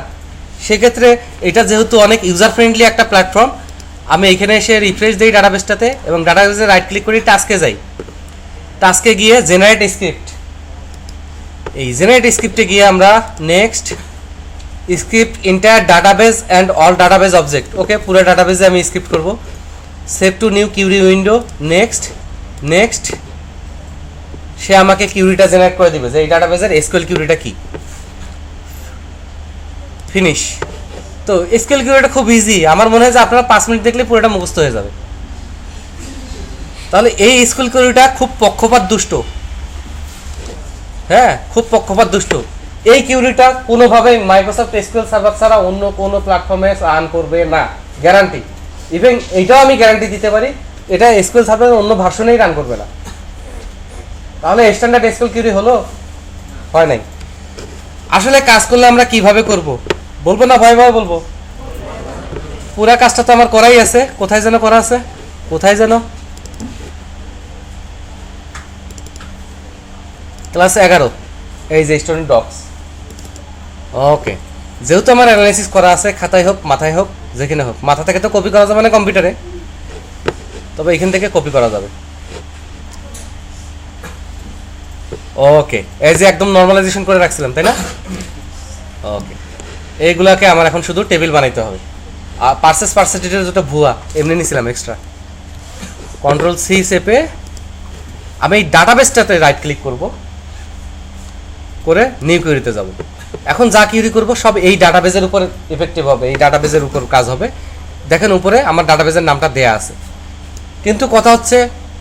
সেক্ষেত্রে এটা যেহেতু অনেক ইউজার ফ্রেন্ডলি একটা প্ল্যাটফর্ম, আমি এখানে এসে রিফ্রেশ দিই ডাটাবেসটাতে এবং ডাটাবেসে রাইট ক্লিক করি, টাস্কে যাই। টাস্কে গিয়ে জেনারেট স্ক্রিপ্ট, এই জেনারেট স্ক্রিপ্টে গিয়ে আমরা next script entire database and all database object, okay, পুরো ডাটাবেসে আমি স্ক্রিপ্ট করব। Save to new query window, next সে আমাকে কিউরিটা জেনারেট করে দিবে যে এই ডাটাবেসের এসকিউএল কিউরিটা কি। ফিনিশ। তো এসকিউএল কিউরিটা খুব ইজি, আমার মনে হয় যে আপনারা 5 মিনিট দেখলে পুরোটা মুখস্থ হয়ে যাবে। তাহলে এই এসকিউএল কিউরিটা খুব পক্ষপাত দুষ্ট, হ্যাঁ, খুব পক্ষপাত দুষ্ট। এই কিউরিটা কোনোভাবেই মাইক্রোসফট এসকিউএল সার্ভার ছাড়া অন্য কোনো প্ল্যাটফর্মে রান করবে না, গ্যারান্টি। ইভেন এইটাও আমি গ্যারান্টি দিতে পারি, এটা এসকিউএল সার্ভারের অন্য ভার্সনেই রান করবে না। তাহলে স্ট্যান্ডার্ড এসকিউএল কিউরি হলো? হয় নাই। আসলে কাজ করলে আমরা কিভাবে করব বলবো না ভয় বলবো? পুরা কাজটা তো আমার করাই আছে। কোথায় যেন করা আছে, কোথায় যেন, ক্লাস 11, এই যে স্টুডেন্ট ডক্স। ওকে, যেহেতু আমার অ্যানালাইসিস করা আছে, খাতায় হোক মাথায় হোক যেখানে হোক, মাথা থেকে তো কপি করা যাবে না কম্পিউটারে, তবে এখান থেকে কপি করা যাবে। ওকে, এই যে একদম নর্মালাইজেশন করে রাখছিলাম, তাই না? ওকে, এইগুলাকে আমার এখন শুধু টেবিল বানাইতে হবে। আর পার্সেন্টেজের যেটা ভুয়া এমনি নিয়েছিলাম এক্সট্রা, কন্ট্রোল সি চেপে আমি এই ডাটাবেসটাতে রাইট ক্লিক করব, করে নিউ কিউরিতে যাব। এখন যা কিউরি করব সব এই ডাটাবেসের উপর ইফেক্টিভ হবে, এই ডাটাবেসের উপর কাজ হবে। দেখেন উপরে আমার ডাটাবেসের নামটা দেয়া আছে, কিন্তু কথা হচ্ছে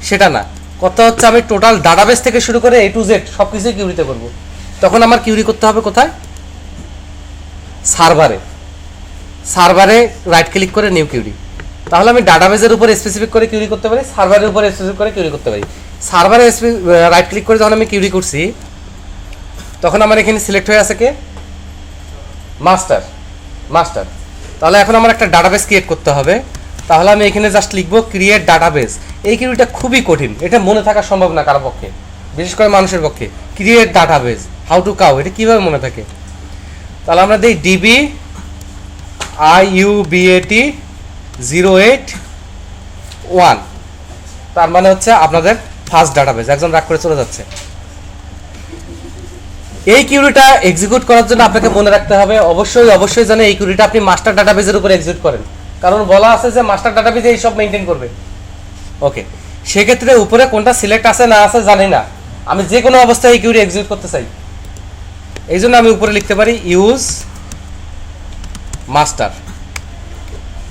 সেটা না, কথা হচ্ছে আমি টোটাল ডাটাবেস থেকে শুরু করে A to Z সব কিছুই কিউরিতে করব। তখন আমার কিউরি করতে হবে কোথায়? সার্ভারে রাইট ক্লিক করে নিউ কিউরি। তাহলে আমি ডাটাবেসের উপর স্পেসিফিক করে কিউরি করতে পারি, সার্ভারের উপর স্পেসিফিক করে কিউরি করতে পারি। সার্ভারে রাইট ক্লিক করে যখন আমি কিউরি করছি, তখন আমার এখানে সিলেক্ট হয়ে আছে কে? মাস্টার। তাহলে এখন আমার একটা ডাটাবেস ক্রিয়েট করতে হবে। তাহলে আমি এখানে জাস্ট লিখবো ক্রিয়েট ডাটাবেস। এই কিউরিটা খুবই কঠিন, এটা মনে থাকা সম্ভব না কারো পক্ষে, বিশেষ করে মানুষের পক্ষে। Create database, how to cow, এটা কীভাবে মনে থাকে? তাহলে আমরা দিই DBIUBAT 08 1, তার মানে হচ্ছে আপনাদের ফার্স্ট ডাটাবেজ। একজন রাগ করে চলে যাচ্ছে। এই কিউরিটা এক্সিকিউট করার জন্য আপনাকে মনে রাখতে হবে অবশ্যই যেন এই কিউরিটা আপনি মাস্টার ডাটাবেজের উপর এক্সিকিউট করেন, কারণ বলা আছে যে মাস্টার ডাটাবেজে এই সব মেইনটেইন করবে। ওকে, সেক্ষেত্রে উপরে কোনটা সিলেক্ট আছে না আছে জানি না, আমি যে কোনো অবস্থায় এই কিউরি এক্সিকিউট করতে চাই, এই জন্য আমি উপরে লিখতে পারি ইউজ মাস্টার।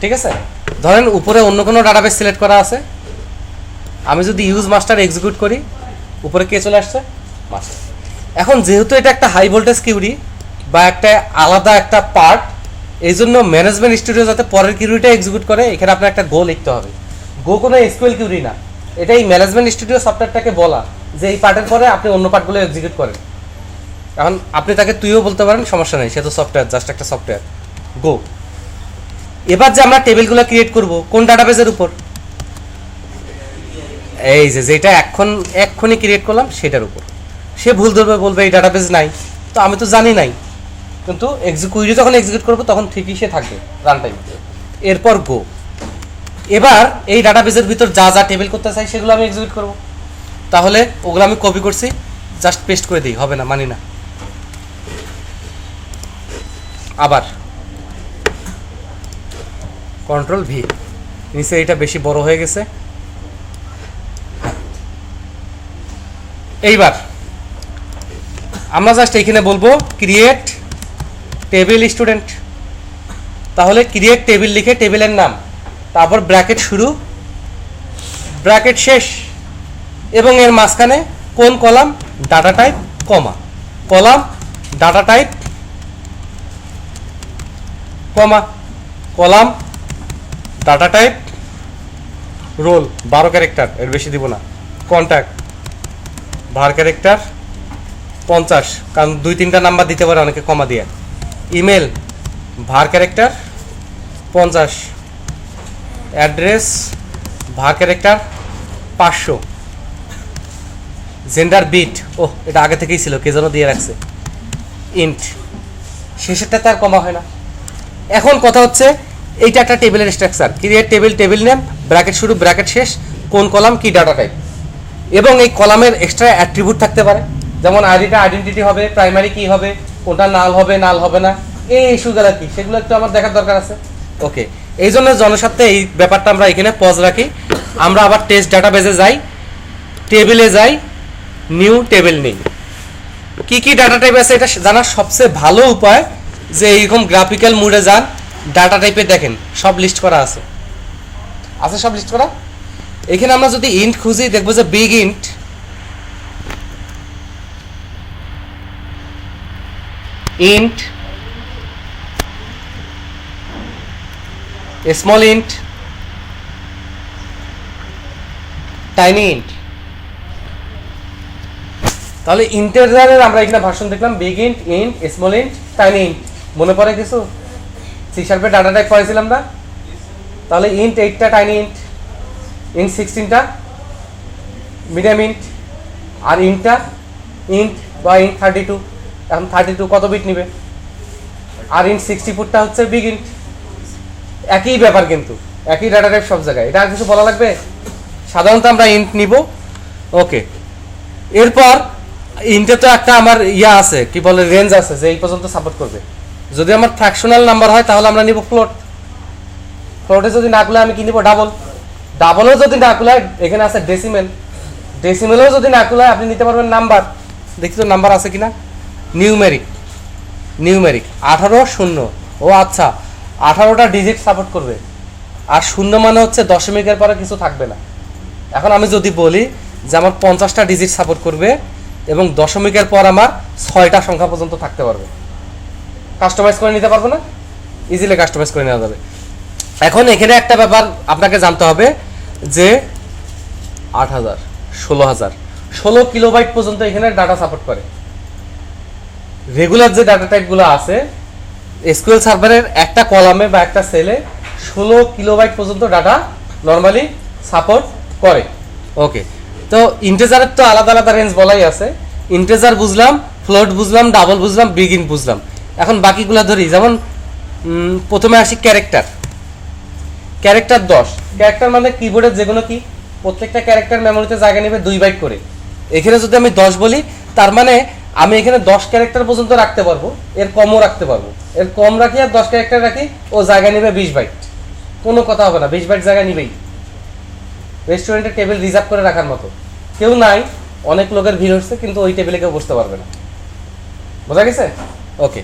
ঠিক আছে, ধরেন উপরে অন্য কোনো ডাটাবেজ সিলেক্ট করা আছে, আমি যদি ইউজ মাস্টার এক্সিকিউট করি, উপরে কে চলে আসছে? মাস্টার। এখন যেহেতু এটা একটা হাই ভোল্টেজ কিউরি বা একটা আলাদা একটা পার্ট, এই জন্য ম্যানেজমেন্ট স্টুডিও যাতে পরের কিউরিটা এক্সিকিউট করে, এখানে আপনার একটা গো লিখতে হবে। গো কোনো এসকিউএল কিউরি না, এটা এই ম্যানেজমেন্ট স্টুডিও সফটওয়্যারটাকে বলা যে এই পার্টের পরে আপনি অন্য পার্টগুলো এক্সিকিউট করেন। এখন আপনি তাকে তুইও বলতে পারেন, সমস্যা নেই, সে তো সফটওয়্যার, জাস্ট একটা সফটওয়্যার। গো। এবার যে আমরা টেবিলগুলো ক্রিয়েট করব কোন ডাটাবেজের উপর? এই যেটা এক্ষুনি ক্রিয়েট করলাম সেটার উপর। সে ভুল ধরবে, বলবে এই ডাটাবেজ নাই, তো আমি তো জানি নাই, কিন্তু কুইরি যখন এক্সিকিউট করবো তখন ঠিকই সে থাকবে রান টাইম। এরপর গো। এবার এই ডাটাবেজের ভিতর যা যা টেবিল করতে চাই সেগুলো আমি এক্সিকিউট করব। তাহলে ওগুলো আমি কপি করছি, জাস্ট পেস্ট করে দিই, হবে না, মানি না। আবার কন্ট্রোল ভি, নিচে এটা বেশি বড় হয়ে গেছে। এইবার আমরা জাস্ট এইখানে বলবো ক্রিয়েট টেবিল স্টুডেন্ট। তাহলে ক্রিয়েট টেবিল লিখে টেবিলের নাম, তারপর ব্র্যাকেট শুরু, ব্র্যাকেট শেষ, এবং এর মাঝখানে কোন column? Data type, comma, column data type, comma, column data type, roll 12 character, এর বেশি দিব না, কন্ট্যাক্ট var ক্যারেক্টার 50, কারণ 2-3টা নাম্বার দিতে পারে অনেকে কমা দিয়ে, email var character 50, address var character 500, gender bit, এটা আগে থেকেই ছিল, কে যেন দিয়ে রাখছে, ইন্ট, শেষেরটা তার কমা হয় না। এখন কথা হচ্ছে এইটা একটা টেবিলের structure, create table, table name, bracket শুরু, ব্র্যাকেট শেষ, কোন কলাম কি ডাটা টাইপ, এবং এই কলামের এক্সট্রা অ্যাট্রিবিউট থাকতে পারে, যেমন আইডিটা আইডেন্টিটি হবে, প্রাইমারি কি হবে, কোনটা নাল হবে না, এই ইস্যুগুলো কি, সেগুলো একটু আমার দেখার দরকার আছে। ওকে, এই জন্য জনস্বার্থে এই ব্যাপারটা আমরা এখানে পজ রাখি। আমরা আবার টেস্ট ডাটাবেজে যাই, টেবিলে যাই, নিউ টেবিল নেই, কি কি ডাটা টাইপ আছে এটা জানার সবচেয়ে ভালো উপায় যে এইরকম গ্রাফিক্যাল মুডে যান, ডাটা টাইপে দেখেন সব লিস্ট করা আছে, সব লিস্ট করা। এখানে আমরা যদি ইন্ট খুঁজি দেখবো যে big int, small int, tiny int. তাহলে ইন্টিজারের আমরা এখানে ভার্সন দেখলাম big int, small int, tiny int. মনে পড়ে কিছু? সি শার্পে ডাটা টাইপ পড়েছিলাম না? তাহলে ইন্ট 8টা টাইনি ইন্ট 16টা মিডিয়াম ইন্ট, আর ইন্ট বা ইন্ট 32, এখন 32 কত বিট নিবে, আর ইন্ট 64টা হচ্ছে বিগ ইন্ট। একই ব্যাপার, কিন্তু একই ডাটা টাইপ সব জায়গায়, এটা আর কিছু বলা লাগবে? সাধারণত আমরা ইন্ট নিব। ওকে, এরপর ইন্টে তো একটা আমার আছে, কি বলে, রেঞ্জ আছে যে এই পর্যন্ত সাপোর্ট করবে। যদি আমার ফ্র্যাকশনাল নাম্বার হয় তাহলে আমরা নিব ফ্লোট, ফ্লোটে যদি না কুলায় আমি কি নিব? ডাবলও যদি না কুলায় এখানে আছে ডেসিমেলও যদি না কুলায় আপনি নিতে পারবেন নাম্বার। দেখি তো নাম্বার আছে কিনা। নিউমেরিক 18 0, আচ্ছা 18টা ডিজিট সাপোর্ট করবে, আর 0 মানে হচ্ছে দশমিকের পরে কিছু থাকবে না। এখন আমি যদি বলি যে আমার 50টা ডিজিট সাপোর্ট করবে এবং দশমিকের পর আমার 6টা সংখ্যা পর্যন্ত থাকতে পারবে, কাস্টমাইজ করে নিতে পারবো না? ইজিলি কাস্টমাইজ করে নেওয়া যাবে। এখন এখানে একটা ব্যাপার আপনাকে জানতে হবে যে 8000, 16000, 16 কিলোবাইট পর্যন্ত এখানে ডাটা সাপোর্ট করে। রেগুলার যে ডাটা টাইপগুলো আছে এসকিউএল সার্ভারের একটা কলামে বা একটা সেলে 16 কিলোবাইট পর্যন্ত ডাটা নর্মালি সাপোর্ট করে। ওকে, তো ইন্টিজারের তো আলাদা আলাদা রেঞ্জ বলাই আছে। ইন্টিজার বুঝলাম, ফ্লোট বুঝলাম, ডাবল বুঝলাম, বিগ ইন্ট বুঝলাম। এখন বাকিগুলা ধরি, যেমন প্রথমে আসি ক্যারেক্টার। ক্যারেক্টার 10। ক্যারেক্টার মানে কিবোর্ডের যে কোনো কি, প্রত্যেকটা ক্যারেক্টার মেমোরিতে জায়গা নেবে 2 বাইট করে। এখানে যদি আমি 10 বলি, তার মানে আমি এখানে 10 ক্যারেক্টার পর্যন্ত রাখতে পারবো, এর কমও রাখতে পারবো। এর কম রাখি আর 10 ক্যারেক্টার রাখি, ও জায়গা নেবে 20 বাইট। কোনো কথা হবে না, 20 বাইট জায়গা নিবেই। রেস্টুরেন্টের টেবিল রিজার্ভ করে রাখার মতো। কেউ নাই, অনেক লোকের ভিড় হচ্ছে, কিন্তু ওই টেবিলে কেউ বসতে পারবে না। বোঝা গেছে? ওকে।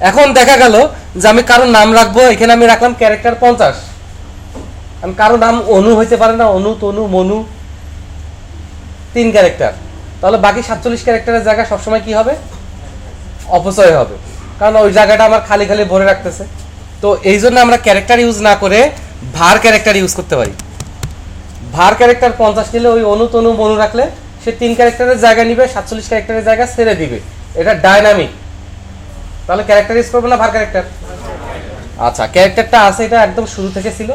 এখন দেখা গেল যে আমি কারোর নাম রাখবো, এখানে আমি রাখলাম ক্যারেক্টার 50। আমি কারো নাম অনু হইতে পারে না, অনু, তনু, মনু, 3 ক্যারেক্টার। তাহলে বাকি 47 ক্যারেক্টারের জায়গা সবসময় কি হবে? অপচয় হবে, কারণ ওই জায়গাটা আমার খালি খালি ভরে রাখতেছে। তো এই জন্য আমরা ক্যারেক্টার ইউজ না করে ভার ক্যারেক্টার ইউজ করতে পারি। ভার ক্যারেক্টার 50 নিলে ওই অনু, তনু, মনু রাখলে সে 3 ক্যারেক্টারের জায়গা নিবে, 47 ক্যারেক্টারের জায়গা ছেড়ে দিবে। এটা ডাইনামিক। তাহলে ক্যারেক্টার ইউজ করবো না ভার ক্যারেক্টার? আচ্ছা, ক্যারেক্টারটা আছে, এটা একদম শুরু থেকে ছিল,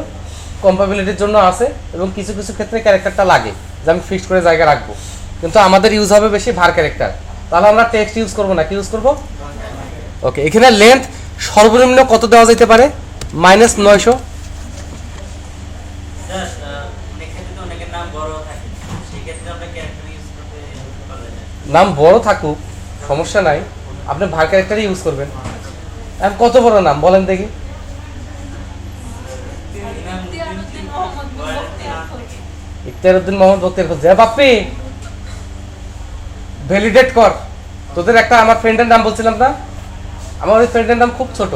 কম্পাবিলিটির জন্য আছে, এবং কিছু কিছু ক্ষেত্রে ক্যারেক্টারটা লাগে যে আমি ফিক্সড করে জায়গা রাখবো, কিন্তু আমাদের ইউজ হবে বেশি ভার ক্যারেক্টার। তাহলে আমরা টেক্সট ইউজ করবো না, কি ইউজ করবো? ওকে। এখানে লেন্থ সর্বনিম্ন কত দেওয়া যেতে পারে? -900। নাম বড় থাকুক সমস্যা নাই, আপনি ভার ক্যারেক্টারই ইউজ করবেন। এখন কত বড় নাম বলেন দেখি? ইখতিয়ারউদ্দিন মোহাম্মদ বখতিয়ার খলজি। বাপ্পি, ভ্যালিডেট কর। তোদের একটা আমার ফ্রেন্ডের নাম বলছিলাম না, আমার ওই ফ্রেন্ডের নাম খুব ছোট,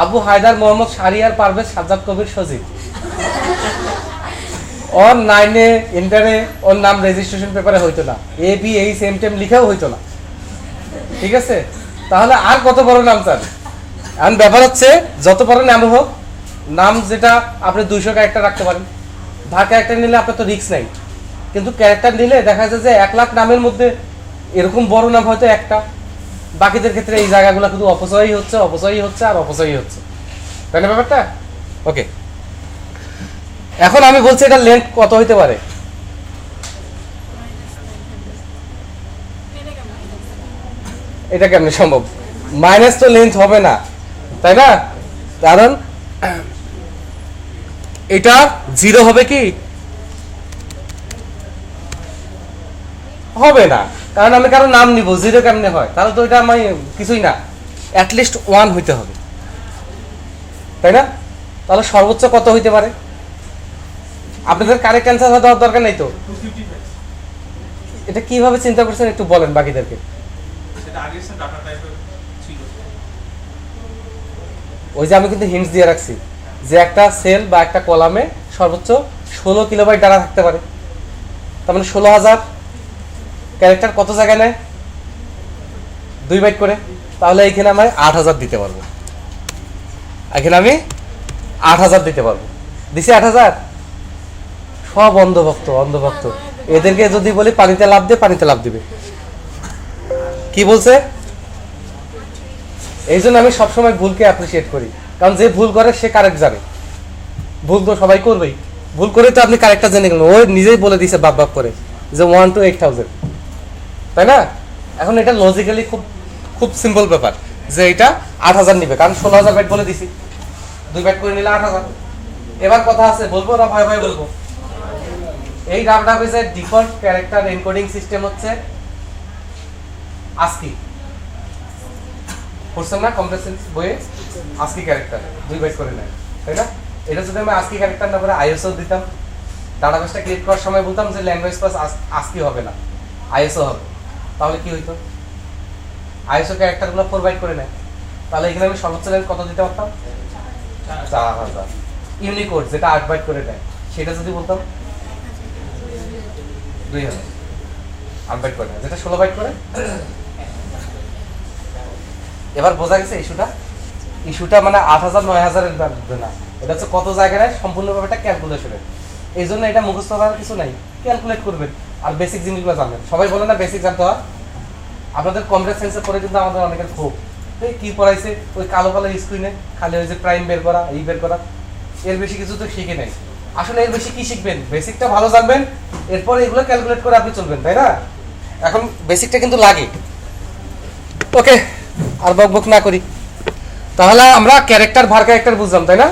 আবু হায়দার মোহাম্মদ শাহরিয়ার পারভেজ সাজ্জাদ কবির সজিব। ওর 9-এ ইন্টারে ওর নাম রেজিস্ট্রেশন পেপারে হইতো না, ABH সেম লিখাও হইতো না। ঠিক আছে? তাহলে আর কত বড় নাম চান? এখন ব্যাপার হচ্ছে যত বড় নাম হোক, নাম যেটা আপনি 200 ক্যারেক্টার রাখতে পারেন। ভার ক্যারেক্টার নিলে আপনার তো রিস্ক নাই, কিন্তু ক্যারেক্টার নিলে দেখা যায় যে 1 লাখ নামের মধ্যে এরকম বড় নাম হয়তো একটা। বাকিদের ক্ষেত্রে এই জায়গাগুলো শুধু অপচয়ই হচ্ছে, অপচয়ই হচ্ছে, আর অপচয়ই হচ্ছে। তাই না ব্যাপারটা? ওকে। এখন আমি বলছি এটা লেন্থ কত হইতে পারে? এটা কেমনে সম্ভব? মাইনাস তো লেন্থ হবে না, তাই না? কারণ এটা 0 হবে কি? হবে না, কারণ আমি কারো নাম নিব, 0 কেমনে হয়? তাহলে তো এটা আমি কিছুই না, অ্যাটলিস্ট 1 হইতে হবে, তাই না? তাহলে সর্বোচ্চ কত হইতে পারে? আপনাদের কারেক্ট অ্যান্সার দেওয়ার দরকার নেই তো। এটা কিভাবে চিন্তা করছেন একটু বলেন বাকিদেরকে। ওই যে আমি কিন্তু হিন্টস দিয়ে রাখছি যে একটা সেল বা একটা কলামে সর্বোচ্চ 16 কিলোবাইট ডাটা থাকতে পারে। তার মানে 16,000 ক্যারেক্টার কত জায়গায় নেয়? 2 বাইট করে। তাহলে এইখানে আমি 8,000 দিতে পারবো। এখানে আমি 8,000 দিতে পারবো। দিছি 8,000। সব অন্ধভক্ত, অন্ধভক্ত। এদেরকে যদি বলি পানিতে লাভ দে, পানিতে লাভ দিবে। কি বলছে? এই জন্য আমি সবসময় ভুলকে অ্যাপ্রিসিয়েট করি, কারণ যে ভুল করে সে কারেক্ট জানে। ভুল তো সবাই করবেই, ভুল করে তো আপনি কারেক্টটা জেনে গেলেন। ও নিজেই বলে দিছে বাপ বাপ করে যে 1 to 8,000, তাই না? এখন এটা লজিক্যালি খুব খুব সিম্পল ব্যাপার যে এটা 8,000 নিবে, কারণ 16,000 বাইট বলে দিছি, 2 বাইট করে নিলে 8,000। এবার কথা আছে, বলবো না ভয় ভয় বলবো? এই ডাটাবেসের ডিফল্ট ক্যারেক্টার এনকোডিং সিস্টেম হচ্ছে ASCII। পড়ছেন না কম্প্রেশন বইয়ে? ASCII ক্যারেক্টার 2 বাইট করে নেয়, তাই না? এটা যদি আমি ASCII ক্যারেক্টার না করে ISO দিতাম, ডাটাবেসটা ক্লিক করার সময় বলতাম যে ল্যাঙ্গুয়েজ প্লাস ASCII হবে না, ISO হবে, তাহলে কি হইতো? ISO ক্যারেক্টারগুলো 4 বাইট করে নেয়, তাহলে এখানে আমি সর্বোচ্চ লেন্থ কত দিতে পারতাম? 4,000। ইউনিকোড যেটা 8 বাইট করে নেয়, সেটা যদি বলতাম 2,000। 8 বাইট করে, যেটা 16 বাইট করে। এবার বোঝা গেছে ইস্যুটা? ইস্যুটা মানে 8,000 9,000 এর ব্যাপার না, এটা হচ্ছে কত জায়গায় সম্পূর্ণ ব্যাপারটা ক্যালকুলেশনের। এই জন্য এটা মুখস্থ করার কিছু নাই, ক্যালকুলেট করবেন আর বেসিক জিনিসগুলো জানবেন। সবাই বলে না বেসিক জানতে হয়। আপনাদের কম্পিউটার সায়েন্সে পড়ে কিন্তু আমাদের অনেকের খুব এই কি পড়াইছে, ওই কালো কালো স্ক্রিনে খালি ওই যে প্রাইম বের করা, এই বের করা, এর বেশি কিছু তো শিখে নেই। আসলে এর বেশি কি শিখবেন? বেসিকটা ভালো জানবেন, এরপর এগুলো ক্যালকুলেট করে আপনি চলবেন, তাই না? এখন বেসিকটা কিন্তু লাগে। ওকে, আর বক বক না করি। তাহলে আমরা ক্যারেক্টার ভার ক্যারেক্টার বুঝলাম, তাই না?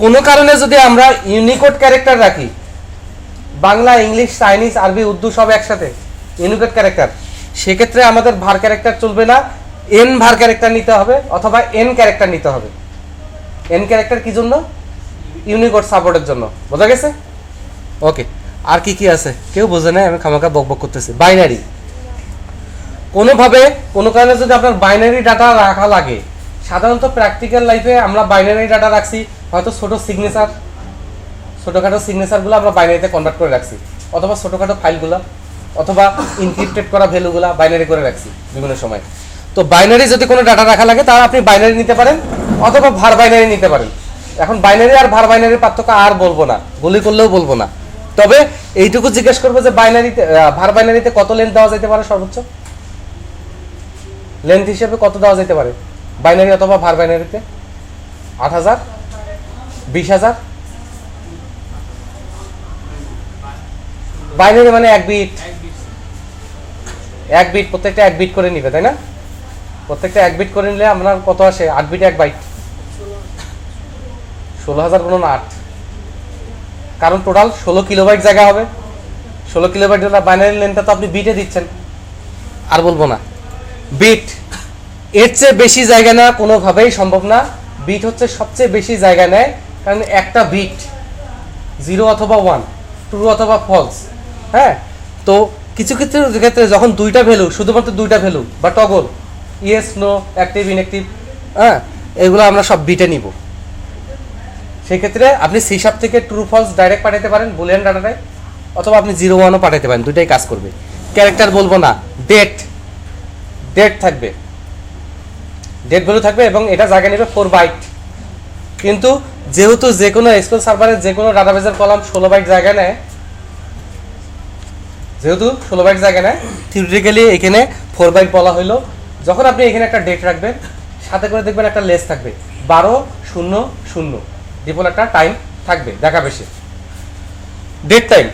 কোনো কারণে যদি আমরা ইউনিকোড ক্যারেক্টার রাখি, বাংলা, ইংলিশ, চাইনিজ, আরবি, উর্দু সব একসাথে ইউনিকোড ক্যারেক্টার, সেক্ষেত্রে আমাদের ভার ক্যারেক্টার চলবে না, এন ভার ক্যারেক্টার নিতে হবে অথবা এন ক্যারেক্টার নিতে হবে। এন ক্যারেক্টার কি জন্য? ইউনিকোড সাপোর্টের জন্য। বোঝা গেছে? ওকে। আর কি কি আছে কেউ বোঝে না, আমি খামাখা বকবক করতেছি। বাইনারি, কোনোভাবে কোনো কারণে যদি আপনার বাইনারি ডাটা রাখা লাগে, সাধারণত প্র্যাকটিক্যাল লাইফে আমরা বাইনারি ডাটা রাখছি, হয়তো ছোটোখাটো সিগনেচারগুলো আমরা বাইনারিতে কনভার্ট করে রাখছি, অথবা ছোটোখাটো ফাইলগুলো অথবা ইনক্রিপ্টেড করা ভ্যালুগুলো বাইনারি করে রাখছি বিভিন্ন সময়। তো বাইনারি যদি কোনো ডাটা রাখা লাগে তাহলে আপনি বাইনারি নিতে পারেন অথবা ভার বাইনারি নিতে পারেন। এখন বাইনারি আর ভার বাইনারির পার্থক্য আর বলবো না, গুলি করলেও বলবো না, তবে এইটুকু জিজ্ঞেস করবো যে বাইনারিতে, ভার বাইনারিতে কত লেন্থ দেওয়া যেতে পারে? সর্বোচ্চ লেন্থ হিসেবে কত দেওয়া যেতে পারে বাইনারি অথবা ভার বাইনারিতে? 8,000, 20,000? বাইনারি মানে এক বিট, প্রত্যেকটা এক বিট করে নিবে, তাই না? প্রত্যেকটা এক বিট করে নিলে আপনার কত আসে? 8 বিটে 1 বাইট, 16,000 গুণন 8, কারণ টোটাল 16 কিলোবাইট জায়গা হবে। 16 কিলোবাইট বাইনারি লেন্থটা তো আপনি বিটে দিচ্ছেন, আর বলবো না। বিট এর চেয়ে বেশি জায়গা নেওয়া কোনোভাবেই সম্ভব না। বিট হচ্ছে সবচেয়ে বেশি জায়গা নেয়, কারণ একটা বিট 0 অথবা 1, ট্রু অথবা ফলস। হ্যাঁ, তো কিছু ক্ষেত্রে যখন দুইটা ভ্যালু, শুধুমাত্র দুইটা ভ্যালু বা toggle, yes, no, active, inactive, হ্যাঁ, এগুলো আমরা সব বিটে নিব। সেই ক্ষেত্রে আপনি সি শার্প থেকে ট্রু ফলস ডাইরেক্ট পাঠাতে পারেন বুলিয়ান ডাটাটায়, অথবা আপনি 0, 1ও পাঠাতে পারেন, দুইটাই কাজ করবে। ক্যারেক্টার বলবো না, ডেট থাকবে, ডেট ভ্যালু থাকবে, এবং এটা জায়গা নেবে 4 বাইট। কিন্তু যেহেতু যে কোনো এসকিউএল সার্ভারের যে কোনো ডাটাবেজের কলাম 16 বাইট জায়গা নেয়, থিওরিটিক্যালি এখানে 4 বাইট বলা হইলো। যখন আপনি এখানে একটা ডেট রাখবেন, সাথে করে দেখবেন একটা লেস থাকবে 12:00, ডিফল্ট একটা টাইম থাকবে দেখাবে সে, ডেট টাইম।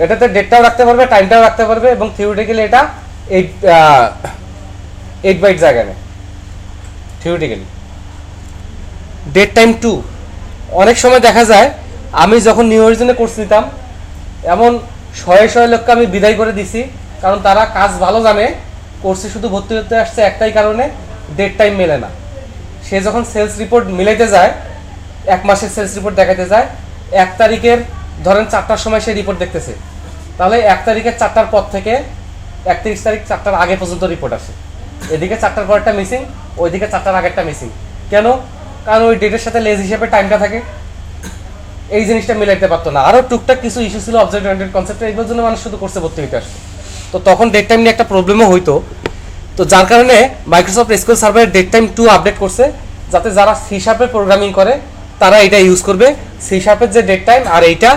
এটাতে ডেটটাও রাখতে পারবে, টাইমটাও রাখতে পারবে, এবং থিওরিটিক্যালি এটা 8 বাইট জায়গা নেয় থিওরিটিক্যালি। ডেট টাইম 2, অনেক সময় দেখা যায় আমি যখন নিউ অরিজিনে কোর্স নিতাম, এমন শয়ে লোককে আমি বিদায় করে দিছি, কারণ তারা কাজ ভালো জানে, কোর্সে শুধু ভর্তি হতে আসছে একটাই কারণে, ডেট টাইম মেলে না। সে যখন সেলস রিপোর্ট মিলাইতে যায়, 1 মাসের সেলস রিপোর্ট দেখাতে যায়, 1 তারিখের ধরেন 4টার সময় সে রিপোর্ট দেখতেছে, তাহলে 1 তারিখের 4টার পর থেকে 31 তারিখ 4টার আগে পর্যন্ত রিপোর্ট আসে। এদিকে 4টার পরেরটা মিসিং, ওইদিকে 4টার আগেরটা মিসিং। কেন? কারণ ওই ডেটের সাথে লেজ হিসেবে টাইমটা থাকে, এই জিনিসটা মিলাইতে পারতো না। আরও টুকটাক কিছু ইস্যু ছিল অবজেক্ট ওরিয়েন্টেড কনসেপ্টে, এইগুলোর জন্য মানুষ শুধু কোর্সে ভর্তি হইতে আসতো। তো তখন ডেট টাইম নিয়ে একটা প্রবলেমও হইতো। তো যার কারণে মাইক্রোসফট এসকিউএল সার্ভারের ডেট টাইম 2 আপডেট করছে, যাতে যারা সি শার্পে প্রোগ্রামিং করে তারা এটা ইউজ করবে। সি শার্পের যে ডেট টাইম আর এইটা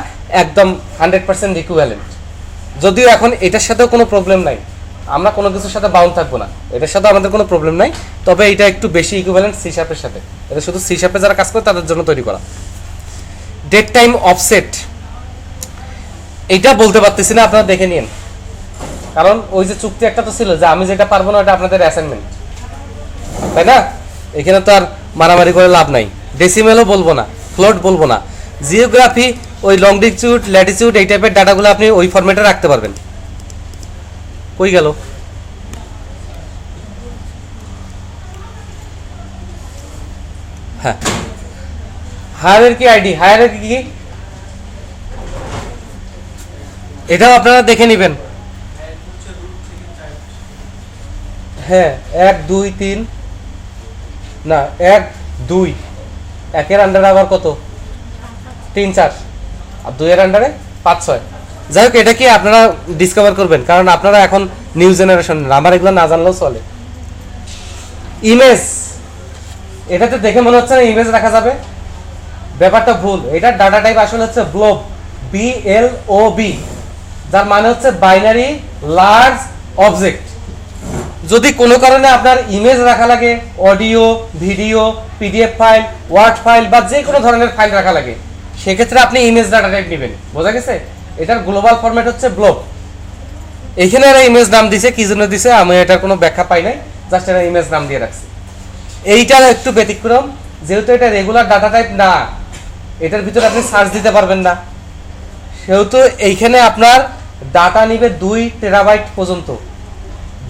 একদম 100% ইকুইভ্যালেন্ট। যদিও এখন এটার সাথেও কোনো প্রবলেম নাই, আমরা কোনো কিছুর সাথে বাউন্ড থাকবো না, এটার সাথে আমাদের কোনো প্রবলেম নাই, তবে এটা একটু বেশি ইকুইভ্যালেন্ট সি শার্পের সাথে। এটা শুধু সি শার্পে যারা কাজ করে তাদের জন্য তৈরি করা। ডেট টাইম অফসেট, এইটা বলতে পারতেছি না, আপনারা দেখে নিন, কারণ ওই যে চুক্তি একটা তো ছিল যে আমি যেটা পারবো না ওটা আপনাদের অ্যাসাইনমেন্ট, তাই না? এখানে তো আর মারামারি করে লাভ নাই। ডেসিমেলও বলবো না, ফ্লোট বলবো না। জিওগ্রাফি, ওই লংডিটিউড, ল্যাটিটিউড, এই টাইপের ডাটাগুলো আপনি ওই ফরম্যাটে রাখতে পারবেন। কই গেল? হ্যাঁ, হায়ারার্কি আইডি, হায়ারার্কি কি এটাও আপনারা দেখে নেবেন। হ্যাঁ, 1, 2, 3 না, 1, 2, 1-এর আন্ডারে আবার কত? 3, 4, আর 2-এর আন্ডারে 5, 6। যাই হোক, এটা কি আপনারা ডিসকভার করবেন, কারণ আপনারা এখন নিউ জেনারেশন, আমার এগুলো না জানলেও চলে। ইমেজ, এটাতে দেখে মনে হচ্ছে না ইমেজ রাখা যাবে, ব্যাপারটা ভুল। এটার ডাটা টাইপ আসলে হচ্ছে ব্লব, BLOB, যার মানে হচ্ছে বাইনারি লার্জ অবজেক্ট। যদি কোনো কারণে আপনার ইমেজ রাখা লাগে, audio, video, PDF file, word file বা যে কোনো ধরনের ফাইল রাখা লাগে, সেক্ষেত্রে আপনি ইমেজ ডাটা টাইপ নেবেন। বোঝা গেছে? এটার গ্লোবাল ফরম্যাট হচ্ছে ব্লব। এখানে এরা ইমেজ নাম দিছে, কি জন্য দিছে আমি এটার কোনো ব্যাখ্যা পাই নাই, জাস্ট এরা ইমেজ নাম দিয়ে রাখছে। এইটার একটু ব্যতিক্রম, যেহেতু এটা রেগুলার ডাটা টাইপ না, এটার ভিতরে আপনি সার্চ দিতে পারবেন না, সেহেতু এইখানে আপনার ডাটা নিবে 2 টেরাবাইট পর্যন্ত,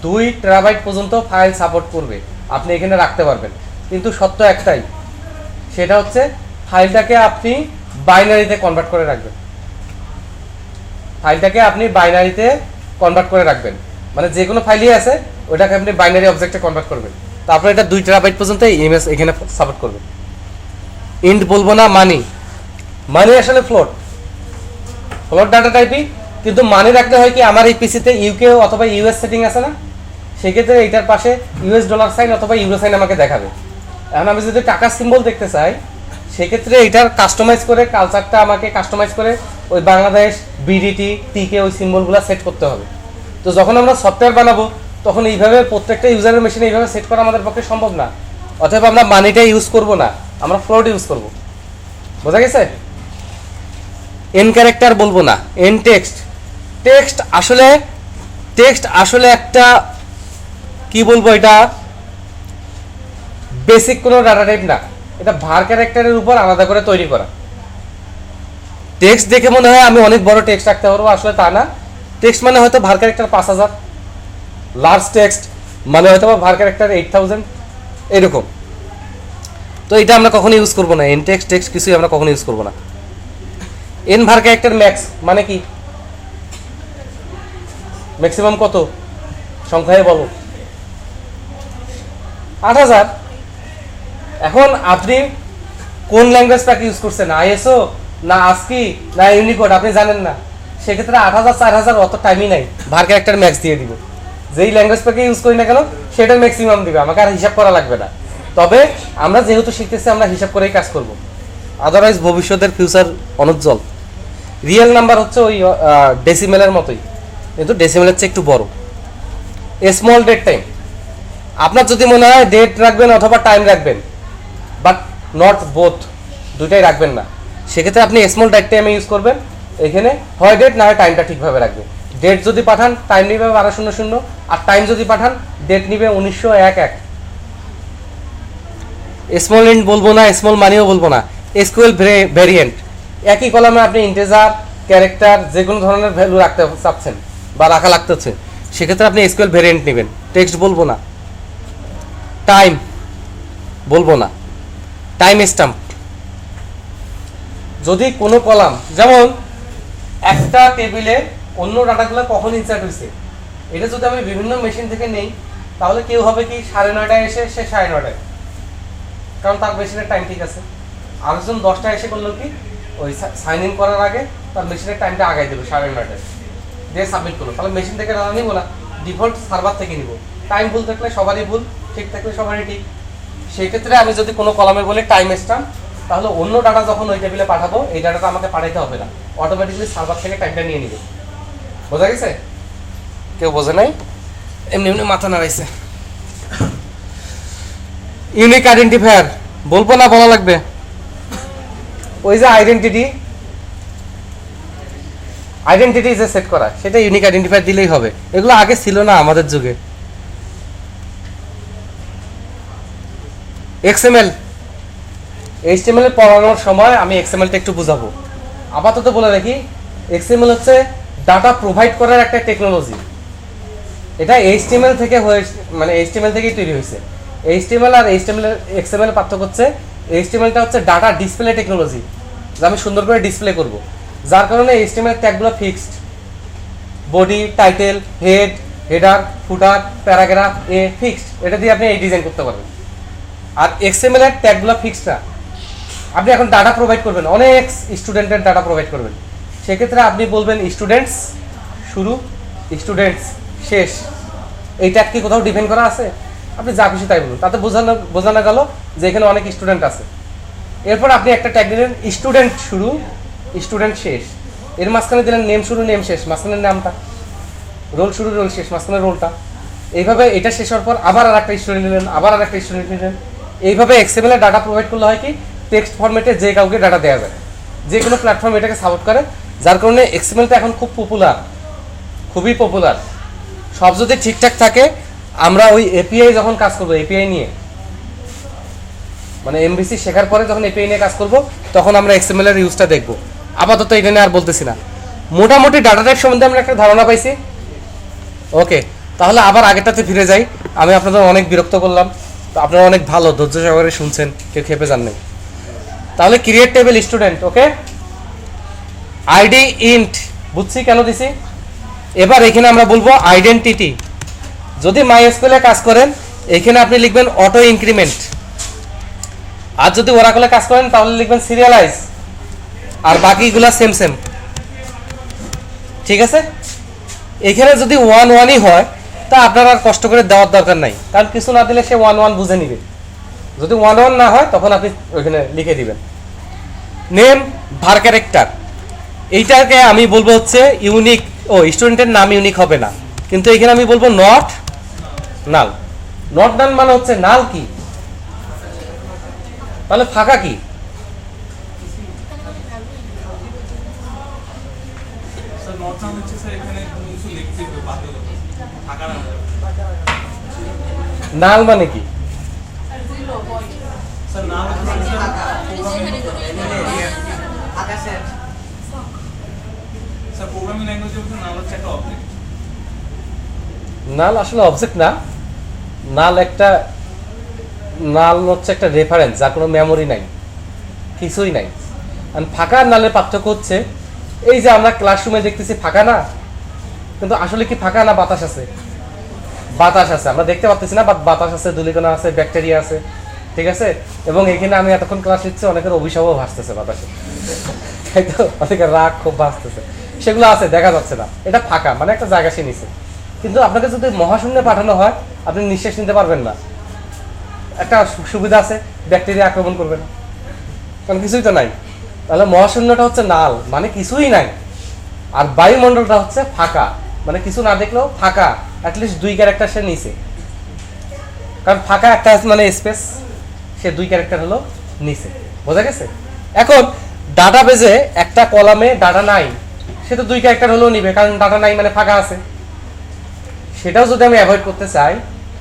2 টেরাবাইট পর্যন্ত ফাইল সাপোর্ট করবে, আপনি এখানে রাখতে পারবেন। কিন্তু সত্য একটাই, সেটা হচ্ছে ফাইলটাকে আপনি বাইনারিতে কনভার্ট করে রাখবেন, ফাইলটাকে আপনি বাইনারিতে কনভার্ট করে রাখবেন, মানে যে কোনো ফাইলই আছে ওটাকে আপনি বাইনারি অবজেক্টে কনভার্ট করবেন, তারপরে এটা 2 টেরাবাইট পর্যন্ত ইমেজ এখানে সাপোর্ট করবে। ইন্ট বলবো না, মানি, মানি আসলে ফ্লোট, ফ্লোট ডাটা টাইপই, কিন্তু মানি রাখতে হয় কি, আমার এই পিসিতে ইউকে অথবা ইউএস সেটিং আছে না, সেক্ষেত্রে এইটার পাশে ইউএস ডলার সাইন অথবা ইউরো সাইন আমাকে দেখাবে। এখন আমি যদি টাকার সিম্বল দেখতে চাই, সেক্ষেত্রে এটার কাস্টমাইজ করে, কালচারটা আমাকে কাস্টমাইজ করে ওই বাংলাদেশ, বিডিটি, টিকে ওই সিম্বলগুলো সেট করতে হবে। তো যখন আমরা সফটওয়্যার বানাবো তখন এইভাবে প্রত্যেকটা ইউজারের মেশিনে এইভাবে সেট করা আমাদের পক্ষে সম্ভব না, অথবা আমরা মানিটা ইউজ করব না, আমরা ফ্লোট ইউজ করব। বোঝা গেছে? এন ক্যারেক্টার বলবো না, এন টেক্সট। টেক্সট আসলে একটা কি বলবো, এটা বেসিক কোনো ডাটা টাইপ না, এটা ভার ক্যারেক্টারের উপর আলাদা করে তৈরি করা। টেক্সট দেখে মনে হয় আমি অনেক বড় টেক্সট রাখতে পারবো, আসলে তা না। টেক্সট মানে হয়তো ভার ক্যারেক্টার 5000, লার্জ টেক্সট মানে হয়তো ভার ক্যারেক্টার 8000, এরকম। তো এটা আমরা কখনো ইউজ করবো না, এন টেক্সট টেক্সট কিছুই আমরা কখনো ইউজ করবো না। এন ভার ক্যারেক্টার ম্যাক্স মানে কি, ম্যাক্সিমাম কত সংখ্যায় বলো? 8000। এখন আপনি কোন ল্যাঙ্গুয়েজটাকে ইউজ করছেন, আইএসও না আস্কি না ইউনিকোড, আপনি জানেন না, সেক্ষেত্রে 8000 4000 অত টাইমই নাই, ভার ক্যারেক্টার ম্যাক্স দিয়ে দিব। যেই ল্যাঙ্গুয়েজটাকে ইউজ করি না কেন সেটার ম্যাক্সিমাম দিবে, আমাকে আর হিসাব করা লাগবে না। তবে আমরা যেহেতু শিখতেছি আমরা হিসাব করেই কাজ করব, আদারওয়াইজ ভবিষ্যতের ফিউচার অনুজ্জ্বল। রিয়েল নাম্বার হচ্ছে ওই ডেসিমেলের মতোই, কিন্তু ডেসিমেলের চেয়ে একটু বড়। স্মল ডেট টাইম, আপনার যদি মনে হয় ডেট রাখবেন অথবা টাইম রাখবেন, বাট নট বোথ, দুইটাই রাখবেন না, সেক্ষেত্রে আপনি স্মল ডেট টাইমে ইউজ করবেন। এখানে হয় ডেট না হয় টাইমটা ঠিকভাবে রাখবেন। ডেট যদি পাঠান টাইম নিবে 1200, আর টাইম যদি পাঠান ডেট নিবে 1911। স্মল ইন্ট বলবো না, স্মল মানিও বলবো না। এসকিউএল ভেরিয়েন্ট, একই কলামে আপনি ইন্টিজার, ক্যারেক্টার যে কোনো ধরনের ভ্যালু রাখতে চাচ্ছেন বা রাখা লাগতেছে, সেক্ষেত্রে আপনি এসকিউএল ভেরিয়েন্ট নেবেন। টেক্সট বলবো না, টাইম বলবো না, টাইম স্ট্যাম্প। যদি কোনো কলাম, যেমন একটা টেবিলে অন্য ডাটাগুলো কখন ইনসার্ট হয়েছে, এটা যদি আমি বিভিন্ন মেশিন থেকে নেই, তাহলে কেউ হবে কি 9:30টায় এসে সে 9:30টায়, কারণ তার মেশিনের টাইম ঠিক আছে। আরেকজন 10টায় এসে করলো কি, ওই সাইন ইন করার আগে তার মেশিনের টাইমটা আগাই দেবো 9:30টায়, দিয়ে সাবমিট করলো। তাহলে মেশিন থেকে ডাটা নিবো না, ডিফল্ট সার্ভার থেকে নিব। টাইম ভুল থাকলে সবারই ভুল, ঠিক থাকলে সবারই ঠিক। সেই ক্ষেত্রে আমি যদি কোনো কলামে বলি টাইম স্ট্যাম্প, তাহলে অন্য ডাটা যখন ওই টেবিলে পাঠাবো এই ডাটাটা আমাকে পাঠাইতে হবে না, অটোমেটিকলি সার্ভার থেকে টাইমটা নিয়ে নিবে। বোঝা গেছে? কেউ বোঝে নাই? এমনি এমনি মাথা নাড়াইছে। ইউনিক আইডেন্টিফায়ার বলবো না, বলা লাগবে। ওই যে আইডেন্টিটি যে সেট করা, সেটা ইউনিক আইডেন্টিফায়ার দিলেই হবে। এগুলো আগে ছিল না আমাদের যুগে। এক্সএমএল, এইচটিএমএল এর পড়ানোর সময় আমি এক্সএমএলটা একটু বুঝাবো। আপাতত বলে রাখি, এক্সএমএল হচ্ছে ডাটা প্রোভাইড করার একটা টেকনোলজি। এটা এইচটিএমএল থেকে মানে এইচটিএমএল থেকেই তৈরি হয়েছে। এইচটিএমএল আর এক্সএমএল পার্থক্য হচ্ছে, এইচটিএমএলটা হচ্ছে ডাটা ডিসপ্লে টেকনোলজি, যা আমি সুন্দর করে ডিসপ্লে করব, যার কারণে এইচটিএমএল ট্যাগগুলো fixed. Body, title, header, footer, paragraph fixed, এটা দিয়ে আপনি এই ডিজাইন করতে পারবেন। আর এক্সএমএল এর ট্যাগগুলো ফিক্সড না। আপনি এখন ডাটা প্রোভাইড করবেন, অনেক স্টুডেন্টের ডাটা প্রোভাইড করবেন, সেক্ষেত্রে আপনি বলবেন স্টুডেন্টস শুরু, স্টুডেন্টস শেষ। এই ট্যাগ কি কোথাও ডিফাইন করা আছে? আপনি যা খুশি তাই বলুন, তাতে বোঝানো গেল যে এখানে অনেক স্টুডেন্ট আছে। এরপর আপনি একটা ট্যাগ দিলেন স্টুডেন্ট শুরু, স্টুডেন্ট শেষ। এর মাঝখানে দিলেন নেম শুরু, নেম শেষ, মাঝখানের নামটা, রোল শুরু, রোল শেষ, মাঝখানে রোলটা। এইভাবে এটা শেষ হওয়ার পর আবার আর একটা স্টুডেন্ট নিলেন, আবার আর একটা স্টুডেন্ট নিলেন। এইভাবে এক্সএমএল এর ডাটা প্রোভাইড করলে হয় কি, টেক্সট ফরম্যাটে যে কাউকে ডাটা দেওয়া যায়, যে কোনো প্ল্যাটফর্ম এটাকে সাপোর্ট করে, যার কারণে এক্সএমএলটা এখন খুব পপুলার, খুবই পপুলার। সব যদি ঠিকঠাক থাকে, আমরা ওই এপিআই যখন কাজ করবো, এপিআই নিয়ে মানে এমভিসি শেখার পরে যখন এপিআই নিয়ে কাজ করব তখন আমরা এক্সএমএল এর ইউজটা দেখব। আপাতত এটা নিয়ে আর বলতেছি না। মোটামুটি ডাটা টাইপ সম্বন্ধে আমরা একটা ধারণা পাইছি। ওকে, তাহলে আবার আগেরটাতে ফিরে যাই। আমি আপনাদের অনেক বিরক্ত করলাম, তো আপনারা অনেক ভালো ধৈর্য সহকারে শুনছেন, কেউ খেপে যান নাই। তাহলে ক্রিয়েট টেবিল স্টুডেন্ট, ওকে, আইডি ইন্ট বুঝছি কেন দিছি। এবার এখানে আমরা বলবো আইডেন্টিটি। যদি মাইএসকিউএল এ কাজ করেন এখানে আপনি লিখবেন অটো ইনক্রিমেন্ট, আর যদি ওরাকলে কাজ করেন তাহলে লিখবেন সিরিয়ালাইজ, আর বাকিগুলা সেম সেম, ঠিক আছে। এখানে যদি 1 1ই হয় তা আপনার আর কষ্ট করে দেওয়ার দরকার নাই, কারণ কিছু না দিলে সে 1 1 বুঝে নিবে। যদি 1 1 না হয় তখন আপনি ওইখানে লিখে দিবেন। নেম ভার ক্যারেক্টার, এইটাকে আমি বলবো হচ্ছে ইউনিক। ও, স্টুডেন্টের নাম ইউনিক হবে না, কিন্তু এখানে আমি বলবো নট নাল। নট নাল মানে হচ্ছে নাল কি, তাহলে ফাঁকা কি। নাল মানে কি? নাল আসলে অবজেক্ট না, নাল হচ্ছে একটা রেফারেন্স, যার কোনো মেমোরি নাই, কিছুই নাই। আর ফাঁকা আর নালের পার্থক্য হচ্ছে এই যে আমরা ক্লাসরুমে দেখতেছি ফাঁকা না, কিন্তু আসলে কি ফাঁকা না বাতাস আছে? বাতাস আছে, আমরা দেখতে পাচ্ছি না, বাতাস আছে, ধূলিকণা আছে, ব্যাকটেরিয়া আছে, ঠিক আছে। এবং এখানে আমি এতক্ষণ ক্লাস নিচ্ছি, অনেকের অভিশাপও ভাসতেছে বাতাসে, তাই তো, অনেকের রাগ খুব ভাসতেছে, সেগুলো আছে, দেখা যাচ্ছে না। এটা ফাঁকা মানে একটা জায়গা সে নিছে, কিন্তু আপনাকে যদি মহাশূন্যে পাঠানো হয় আপনি নিঃশ্বাস নিতে পারবেন না। একটা সুবিধা আছে, ব্যাকটেরিয়া আক্রমণ করবে না, কারণ কিছুই তো নাই। তাহলে মহাশূন্যটা হচ্ছে নাল, মানে কিছুই নাই। আর বায়ুমণ্ডলটা হচ্ছে ফাঁকা, মানে কিছু না দেখলেও ফাঁকা, অ্যাটলিস্ট 2 ক্যারেক্টার সে নিছে, কারণ ফাঁকা একটা মানে স্পেস, সে 2 ক্যারেক্টার হলো নিছে, বোঝা গেছে। এখন ডাটাবেজে একটা কলামে ডাটা নাই, সে তো 2 ক্যারেক্টার হলেও নিবে, কারণ ডাটা নাই মানে ফাঁকা আছে। সেটাও যদি আমি অ্যাভয়েড করতে চাই,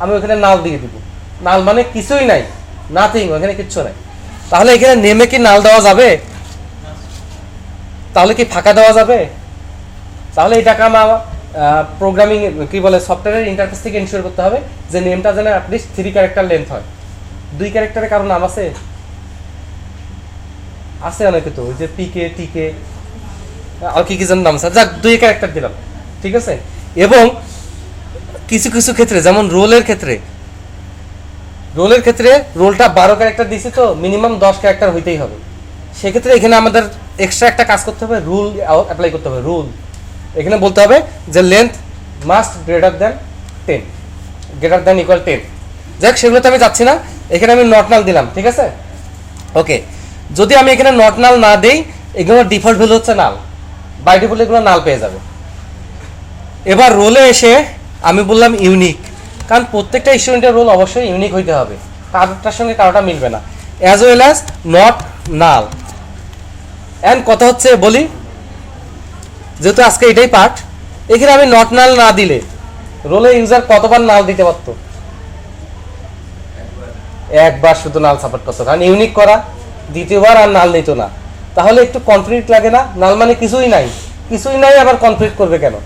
আমি ওখানে নাল দিয়ে দিব। নাল মানে কিছুই নাই, নাথিং, ওখানে কিচ্ছু নাই। তাহলে এখানে নেমে কি নাল দেওয়া যাবে? তাহলে কি ফাঁকা দেওয়া যাবে? তাহলে এটাকে আমার প্রোগ্রামিং কি বলে, সফটওয়্যারের ইন্টারফেস থেকে ইনশিওর করতে হবে যে নেমটা যেন অ্যাটলিস্ট 3 ক্যারেক্টার লেন্থ হয়। 2 ক্যারেক্টারের কারো নাম আছে অনেকে, তো ওই যে পিকে, টিকে, আর কি যেন নাম আছে, যাক 2 ক্যারেক্টার দিলাম, ঠিক আছে। এবং কিছু কিছু ক্ষেত্রে, যেমন রোলের ক্ষেত্রে রোলটা 12 ক্যারেক্টার দিছি, তো মিনিমাম 10 ক্যারেক্টার হইতেই হবে। সেক্ষেত্রে এখানে আমাদের এক্সট্রা একটা কাজ করতে হবে, রুল অ্যাপ্লাই করতে হবে। রুল এখানে বলতে হবে যে length must greater than 10, greater than equal 10। যাক, সেগুলোতে আমি যাচ্ছি না, এখানে আমি নট নাল দিলাম, ঠিক আছে। ওকে, যদি আমি এখানে নট নাল না দেই, এগুলো ডিফল্ট ভ্যালু হচ্ছে নাল, বাই ডিফল্ট এগুলো নাল পেয়ে যাবে। এবার রোলে এসে আমি বললাম ইউনিক, কারণ প্রত্যেকটা স্টুডেন্টের রোল অবশ্যই ইউনিক হইতে হবে, কারোটার সঙ্গে কারোটা মিলবে না। As well as not null. And কথা হচ্ছে বলি, যেহেতু আজকে এটাই পার্ট, এখানে আমি নট নাল না দিলে রোলে ইউজার কতবার নাল দিতে পারতো? একবার শুধু নাল সাপোর্ট করতো, কারণ ইউনিক করা, দ্বিতীয়বার আর নাল নিত না। তাহলে একটু কনফ্লিক্ট লাগে না? নাল মানে কিছুই নাই, আবার কনফ্লিক্ট করবে কেন?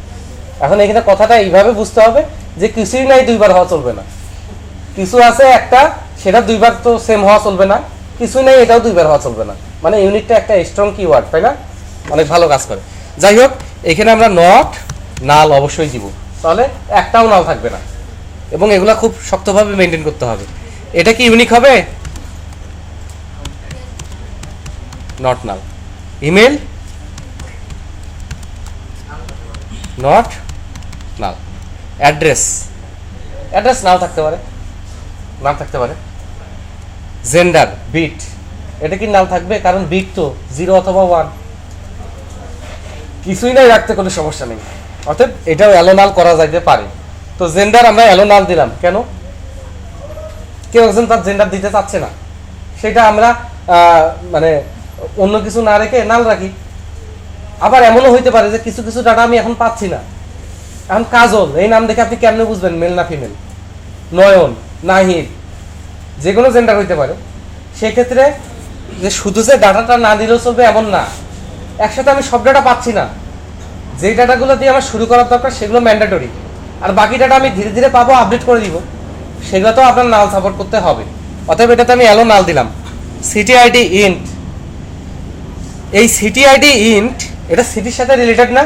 এখন এখানে কথাটা এইভাবে বুঝতে হবে যে কিছুই নাই 2 বার হওয়া চলবে না, কিছু আছে একটা, সেটা 2 বার তো সেম হওয়া চলবে না, কিছুই নাই এটাও 2 বার হওয়া চলবে না। মানে ইউনিটটা একটা স্ট্রং কিওয়ার্ড, তাই না? অনেক ভালো কাজ করে। যাই হোক, এখানে আমরা নট নাল অবশ্যই দিব, তাহলে একটাও নাল থাকবে না, এবং এগুলা খুব শক্তভাবে মেনটেন করতে হবে। এটা কি ইউনিক হবে? Not null. Email not null. Address null থাকতে পারে, জেন্ডার, বিট, এটা কি নাল থাকবে? কারণ বিট তো 0 অথবা 1, কিছুই নাই রাখতে কোনো সমস্যা নেই, অর্থাৎ এটাও অ্যালো নাল করা যাইতে পারে। তো জেন্ডার আমরা অ্যালো নাল দিলাম কেন? কেউ একজন তার জেন্ডার দিতে চাচ্ছে না, সেটা আমরা মানে অন্য কিছু না রেখে নাল রাখি। আবার এমনও হইতে পারে যে কিছু কিছু ডাটা আমি এখন পাচ্ছি না, এখন কাজল এই নাম দেখে আপনি কেমনে বুঝবেন মেল না ফিমেল? নয়ন, নাহিদ, যে কোনো জেন্ডার হইতে পারে, সেক্ষেত্রে যে শুধু যে ডাটাটা না দিলেও চলবে এমন না, একসাথে আমি সব ডাটা পাচ্ছি না। যেই ডাটাগুলো দিয়ে আমার শুরু করার দরকার সেগুলো ম্যান্ডেটরি, আর বাকি ডাটা আমি ধীরে ধীরে পাবো, আপডেট করে দিব, সেগুলো তো আপনার নাল সাপোর্ট করতে হবে। অতএব এটাতে আমি অ্যালো নাল দিলাম। সিটি আইডি ইন্ট, এই সিটি আইডি ইন্ট এটা সিটির সাথে রিলেটেড না,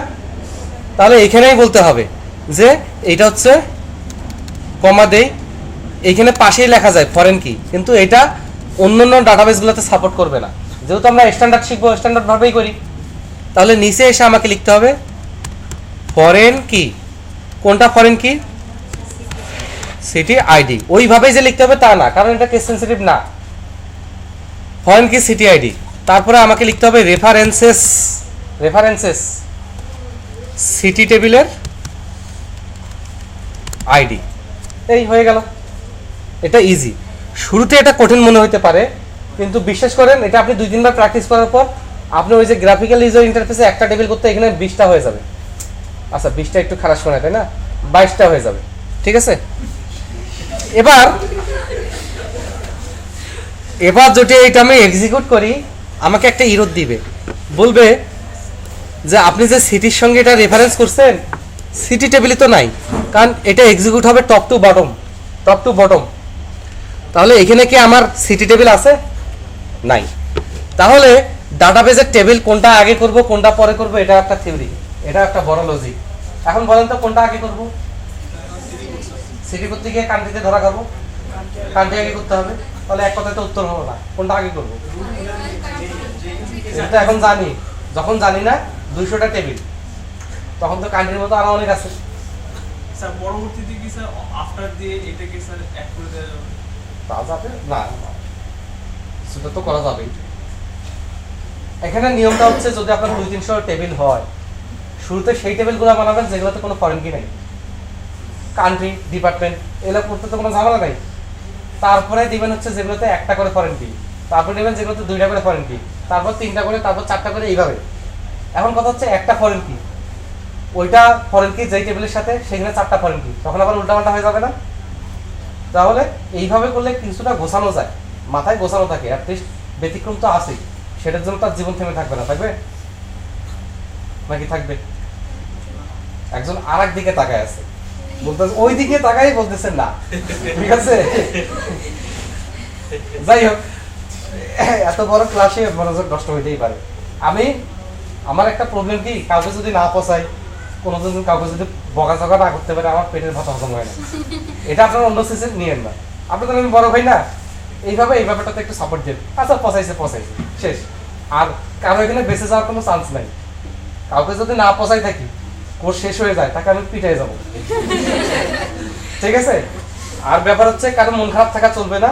তাহলে এখানেই বলতে হবে যে এইটা হচ্ছে কমা দেই, এইখানে পাশেই লেখা যায় ফরেন কি, কিন্তু এটা অন্যান্য ডাটাবেসগুলোতে সাপোর্ট করবে না। যেহেতু আমরা স্ট্যান্ডার্ড শিখবো, স্ট্যান্ডার্ড ভাবেই করি, তাহলে নিচে এসে আমাকে লিখতে হবে ফরেন কি। কোনটা ফরেন কি? City ID. ওইভাবেই যে লিখতে হবে তা না, কারণ এটা কেস সেন্সিটিভ না। ফরেন কি সিটি আইডি, তারপরে আমাকে লিখতে হবে রেফারেন্সেস, রেফারেন্সেস সিটি টেবিলের আইডি। এই হয়ে গেল। এটা ইজি। শুরুতে এটা কঠিন মনে হতে পারে, কিন্তু বিশ্বাস করেন এটা আপনি 2-3 বার প্র্যাকটিস করার পর আপনি ওই যে গ্রাফিক্যাল ইউজার ইন্টারফেসে একটা টেবিল করতে এখানে 20টা হয়ে যাবে। আচ্ছা 20টা একটু খারাপ শোনায় তাই না, 22টা হয়ে যাবে, ঠিক আছে। এবার যদি এটা আমি এক্সিকিউট করি, আমাকে একটা ইরোর দিবে, বলবে যে আপনি যে সিটির সঙ্গে এটা রেফারেন্স করছেন সিটি টেবিলে তো নাই, কারণ এটা এক্সিকিউট হবে top to bottom, top to bottom. তাহলে এখানে কি আমার সিটি টেবিল আছে? নাই। তাহলে ডাটাবেজের টেবিল কোনটা আগে করব কোনটা পরে করব এটা একটা থিওরি, এটা একটা বড় লজিক। এখন বলেন তো কোনটা আগে করব? সিটি করতে গিয়ে কান্ট্রিতে ধরা খাবো, কান্ট্রি আগে করতে হবে, তাহলে এক কথায় তো উত্তর হলো না। কোনটা আগে করব? এটা এখন জানি, যখন জানি না 200টা টেবিল, তখন তো কান্ট্রির মতো আরো অনেক আছে। স্যার পরবর্তীতে কি স্যার আফটার দিয়ে এটাকে স্যার অ্যাড করে দেওয়া যাবে? তা যাবে না, সেটা তো করা যাবেই। এখানে নিয়মটা হচ্ছে যদি আপনার 200-300 টেবিল হয়, শুরুতে সেই টেবিলগুলো বানাবেন যেগুলোতে কোনো ফরেন কি নাই, কান্ট্রি ডিপার্টমেন্ট এগুলো করতে তো কোনো ঝামেলা নাই। তারপরে দিবেন হচ্ছে যেগুলোতে একটা করে ফরেন কি, তারপর নেবেন যেগুলোতে 2টা করে ফরেন কি, তারপর 3টা করে, তারপর 4টা করে, এইভাবে। এখন কথা হচ্ছে একটা ফরেন কি, ওইটা ফরেন কি যেই টেবিলের সাথে সেখানে 4টা ফরেন কি, তখন আবার উল্টাপাল্টা হয়ে যাবে না? তাহলে এইভাবে করলে কিছুটা গোছানো যায়, মাথায় গোছানো থাকে, অ্যাটলিস্ট ব্যতিক্রম তো আছেই, সেটার জন্য তার জীবন থেমে থাকবে না, থাকবে নাকি থাকবে? একজন আর এক দিকে তাকায় আছে, বলতেছে ওই দিকে তাকাই, বলতেছেন না, ঠিক আছে। যাই হোক, এত বড় ক্লাসে মনোযোগ নষ্ট হইতেই পারে। আমার একটা প্রবলেম কি, কাউকে যদি না পচাই, কোনোদিন কাউকে যদি বকাঝকা না করতে পারে, আমার পেটের ভাত হজম হয় না। এটা আপনারা অন্য সিসে নিয়েন না, আপনাদের আমি বড় ভাই না, এইভাবে এই ব্যাপারটাতে একটু সাপোর্ট দেন। আচ্ছা পচাইছে শেষ, আর কারো এখানে বেঁচে যাওয়ার কোনো চান্স নাই। কাউকে যদি না পচাই থাকি, কোর্স শেষ হয়ে যায়, তাকে আমি পিটাই যাবো, ঠিক আছে। আর ব্যাপার হচ্ছে কারো মন খারাপ থাকা চলবে না।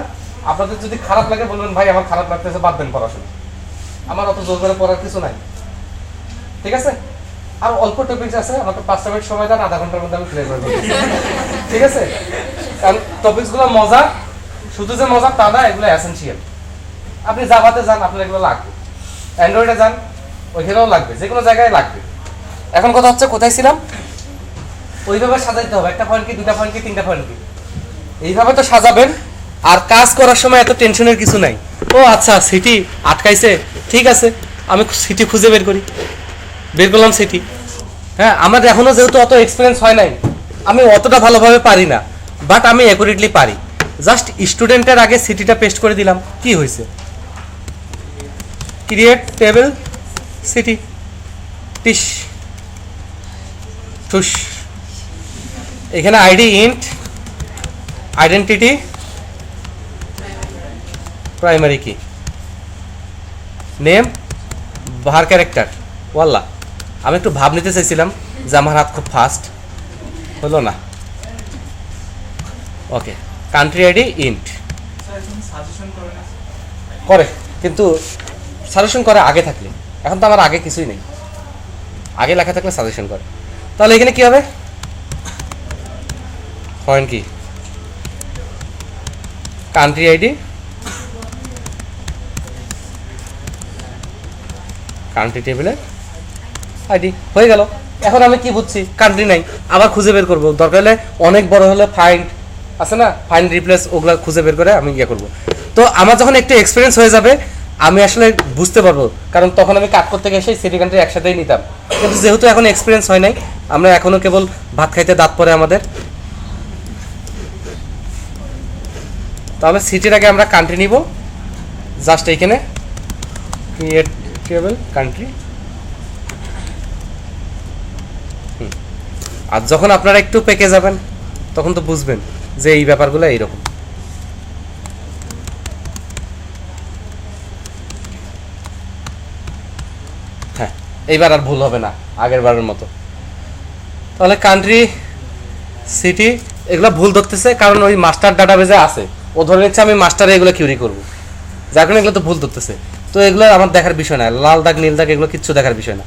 আপনাদের যদি খারাপ লাগে বলবেন ভাই আমার খারাপ লাগতেছে, বাদ দেন পড়াশোনা, আমার অত জোর করে পড়ার কিছু নাই, ঠিক আছে। আর অল্প টপিকস আছে, আমাকে 5 মিনিট সময় দেন, আধা ঘন্টার মধ্যে আমি ক্লিয়ার করে দেবো, ঠিক আছে। কারণ টপিকসগুলো মজা, শুধু যে মজা তা না, এগুলো এসেনশিয়াল। আপনি জাভাতে যান, আপনার এগুলো লাগবে, অ্যান্ড্রয়েডে যান, ওইখানেও লাগবে, যে কোনো জায়গায় লাগবে। এখন কথা হচ্ছে কোথায় ছিলাম, ওইভাবে সাজাইতে হবে, একটা পয়েন্ট কি, 2টা পয়েন্ট কি, 3টা পয়েন্ট কি, এইভাবে তো সাজাবেন। আর কাজ করার সময় এত টেনশনের কিছু নাই। ও আচ্ছা সিটি আটকাইছে, ঠিক আছে, আমি সিটি খুঁজে বের করলাম সিটি। হ্যাঁ, আমার এখনো যেহেতু অত এক্সপিরিয়েন্স হয় নাই, আমি অতটা ভালোভাবে পারি না, বাট আমি অ্যাকুরেটলি পারি। জাস্ট স্টুডেন্টের আগে সিটিটা পেস্ট করে দিলাম, কি হয়েছে, ক্রিয়েট টেবিল সিটি, টিস টুস। এখানে আইডি ইন্ট, আইডেন্টিটি প্রাইমারি কি, নেম var ক্যারেক্টার। ওয়াল্লা, আমি একটু ভাব নিতে চাইছিলাম যে আমার হাত খুব ফাস্ট, হলো না। ওকে, কান্ট্রি আইডি ইন্ট করে, কিন্তু সাজেশন করে আগে থাকলে, এখন তো আমার আগে কিছুই নেই, আগে লেখা থাকলে সাজেশন করে। তাহলে এখানে কি হবে, পয়েন্ট কি, কান্ট্রি আইডি, কান্ট্রি টেবিলে আইডি হয়ে গেল। এখন আমি কি বুঝছি, কান্ট্রি নাই, আবার খুঁজে বের করবো, দরকার হলে অনেক বড় হলে ফাইন্ড, আছে না ফাইন্ড রিপ্লেস, ওগুলো খুঁজে বের করে আমি ইয়ে করবো। তো আমার যখন একটু এক্সপিরিয়েন্স হয়ে যাবে আমি আসলে বুঝতে পারবো, কারণ তখন আমি কাট করতে গেছে সিটি কান্ট্রি একসাথেই নিতাম, কিন্তু যেহেতু এখন এক্সপিরিয়েন্স হয় নাই, আমরা এখনো কেবল ভাত খাইতে দাঁত পড়ে আমাদের, তাহলে সিটির আগে আমরা কান্ট্রি নিব, জাস্ট এইখানে ক্রিয়েট টেবল কান্ট্রি। আর যখন আপনারা একটু পেকে যাবেন তখন তো বুঝবেন যে এই ব্যাপারগুলো এইরকম। হ্যাঁ, এইবার আর ভুল হবে না আগের বারের মতো। তাহলে কান্ট্রি, সিটি এগুলো ভুল ধরতেছে, কারণ ওই মাস্টার ডাটাবেজে আছে, ও ধরে নিচ্ছে আমি মাস্টারে এগুলো কিউরি করবো, যার কারণে এগুলো তো ভুল ধরতেছে। তো এগুলো আমার দেখার বিষয় না, লাল দাগ নীল দাগ এগুলো কিচ্ছু দেখার বিষয় না।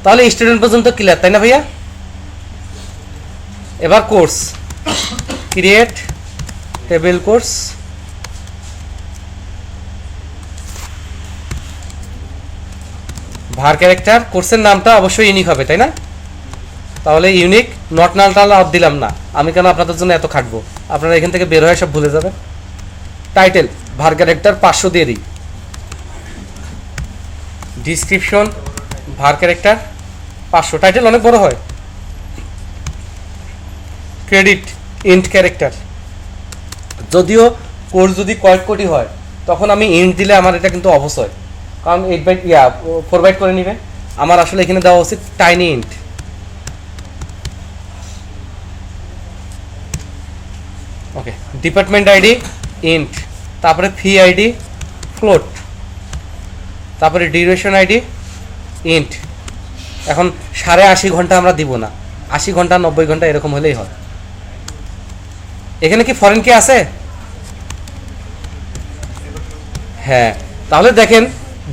তাহলে স্টুডেন্ট পর্যন্ত ক্লিয়ার, তাই না ভাইয়া? এবার কোর্স, ক্রিয়েট টেবিল কোর্স, ভার ক্যারেক্টার, কোর্সের নামটা অবশ্যই ইউনিক হবে, তাই না? তাহলে ইউনিক, নট নাল টাল আর দিলাম না, আমি কেন আপনাদের জন্য এত খাটবো, আপনারা এখান থেকে বের হয়ে সব ভুলে যাবেন। টাইটেল ভার ক্যারেক্টার 500 দিয়ে দিই, ডিসক্রিপশন ভার ক্যারেক্টার 500, টাইটেল অনেক বড় হয়। ক্রেডিট ইন্ট ক্যারেক্টার, যদিও কোর্স যদি কয়েক কোটি হয় তখন আমি ইন্ট দিলে আমার এটা কিন্তু অবশ্যই, কারণ 8 বাইট 4 বাইট করে নিবে, আমার আসলে এখানে দেওয়া উচিত টাইনি ইন্ট। ওকে, ডিপার্টমেন্ট আইডি ইন্ট, তারপরে ফি আইডি ফ্লোট, তারপরে ডিউরেশন আইডি ইন্ট। এখন 80.5 ঘন্টা আমরা দিব না, 80 ঘন্টা 90 ঘন্টা এরকম হলেই হয়। এখানে কি ফরেন কি আছে? হ্যাঁ, তাহলে দেখেন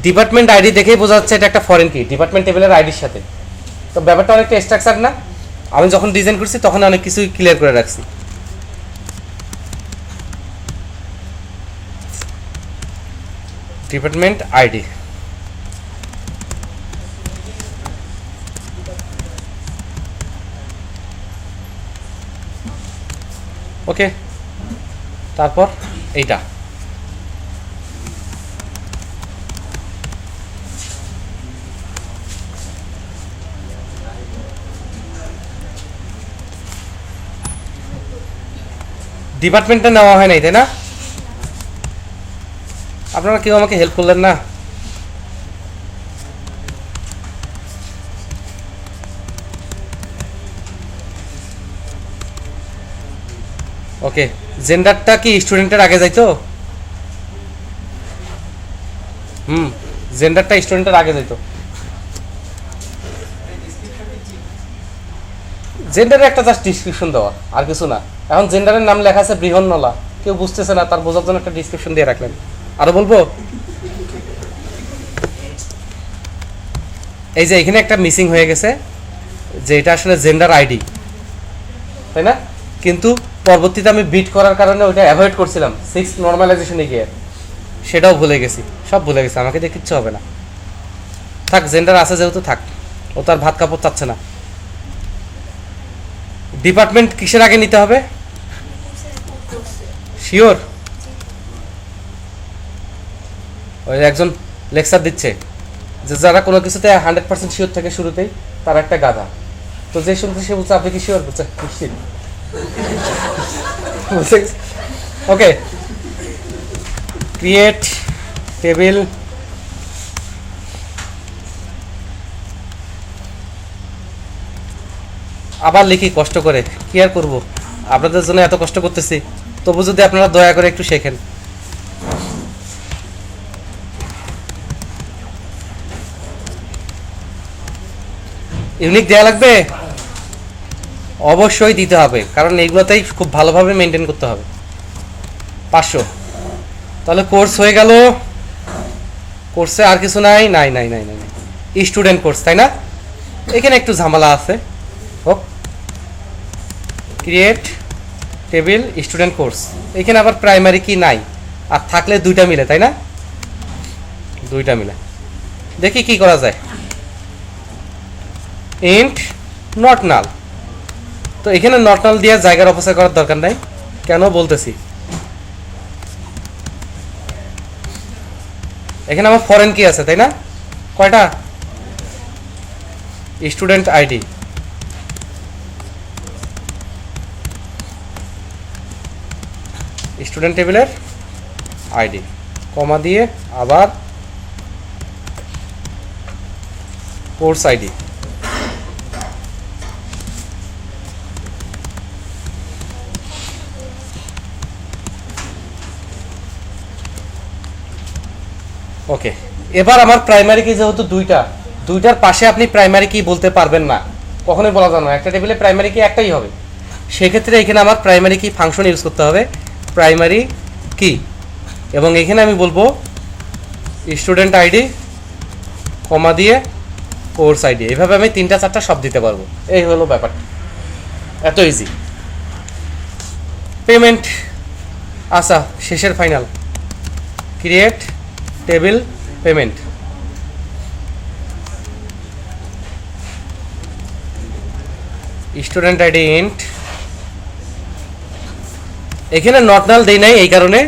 ডিপার্টমেন্ট আইডি দেখেই বোঝা যাচ্ছে এটা একটা ফরেন কি, ডিপার্টমেন্ট টেবিলের আইডির সাথে। তো ব্যাপারটা অনেকটা স্ট্রাকচার না? আমি যখন ডিজাইন করছি তখন অনেক কিছুই ক্লিয়ার করে রাখছি। ডিপার্টমেন্ট আইডি, ওকে, তারপর এইটা ডিপার্টমেন্টটা নেওয়া হয় নাই, তাই না? আপনারা কেউ আমাকে হেল্প করলেন না। ওকে, জেন্ডারটা কি স্টুডেন্টের আগে যাইতো? জেন্ডারটা স্টুডেন্টের আগে যাইতো। জেন্ডারের একটা জাস্ট ডিসক্রিপশন দেওয়া, আর কিছু না। এখন জেন্ডারের নাম লেখা আছে বৃহন্নলা, কেউ বুঝতেছে না, তার বোঝার জন্য একটা ডিসক্রিপশন দিয়ে রাখলেন। আরো বলবো, এই যে এখানে একটা মিসিং হয়ে গেছে, যে এটা আসলে জেন্ডার আইডি, তাই না? কিন্তু পরবর্তীতে আমি বিট করার কারণে ওইটা অ্যাভয়েড করছিলাম 6 নর্মালাইজেশনে গিয়ে, সেটাও ভুলে গেছি, সব ভুলে গেছি, আমাকে দিয়ে কিচ্ছু হবে না। থাক, জেন্ডার আছে যেহেতু থাক, ও তার ভাত কাপড় চাচ্ছে না। ডিপার্টমেন্ট কিসের আগে নিতে হবে? শিওর? ওই একজন লেকচার দিচ্ছে যে যারা কোনো কিছুতে 100% শিওর থেকে শুরুতেই, তার একটা গাধা। তো যে শুনতে সে বলছে আপনি কি শিওর? বলছে নিশ্চিত। ওকে, ক্রিয়েট টেবিল, আবার লিখি কষ্ট করে, কি আর করবো, আপনাদের জন্য এত কষ্ট করতেছি, তবু যদি আপনারা দয়া করে একটু শেখেন। ইউনিক দেয়া লাগবে, অবশ্যই দিতে হবে, কারণ এইগুলোতেই খুব ভালোভাবে মেনটেন করতে হবে। 500। তাহলে কোর্স হয়ে গেল, কোর্সে আর কিছু নাই, নাই নাই নাই নাই, স্টুডেন্ট কোর্স, তাই না? এখানে একটু ঝামেলা আছে, হোক। ক্রিয়েট টেবিল স্টুডেন্ট কোর্স, এখানে আবার প্রাইমারি কি নাই, আর থাকলে দুইটা মিলে, তাই না? দুইটা মিলে দেখি কি করা যায়। ইন্ট নট নাল, তো এখানে নট নাল দিয়ে জায়গার অপচয় করার দরকার নাই, কেন বলতেছি, এখানে আমার ফরেন কি আছে তাই না, কয়টা, স্টুডেন্ট আইডি, স্টুডেন্ট টেবিলের আইডি, কমা দিয়ে আবার কোর্স আইডি, ওকে। এবার আমার প্রাইমারি কি যেহেতু দুইটার পাশে আপনি প্রাইমারি কি বলতে পারবেন না, কখনোই বলা যায় না, একটা টেবিলে প্রাইমারি কি একটাই হবে। সেক্ষেত্রে এখানে আমার প্রাইমারি কি ফাংশন ইউজ করতে হবে, প্রাইমারি কি, এবং এখানে আমি বলবো স্টুডেন্ট আইডি কমা দিয়ে কোর্স আইডি। এইভাবে আমি 3-4টা সব দিতে পারবো। এই হলো ব্যাপারটা, এত ইজি। পেমেন্ট, আচ্ছা শেষের final, create table payment. Student ID int, এখানে নট নাল দেই নাই এই কারণে,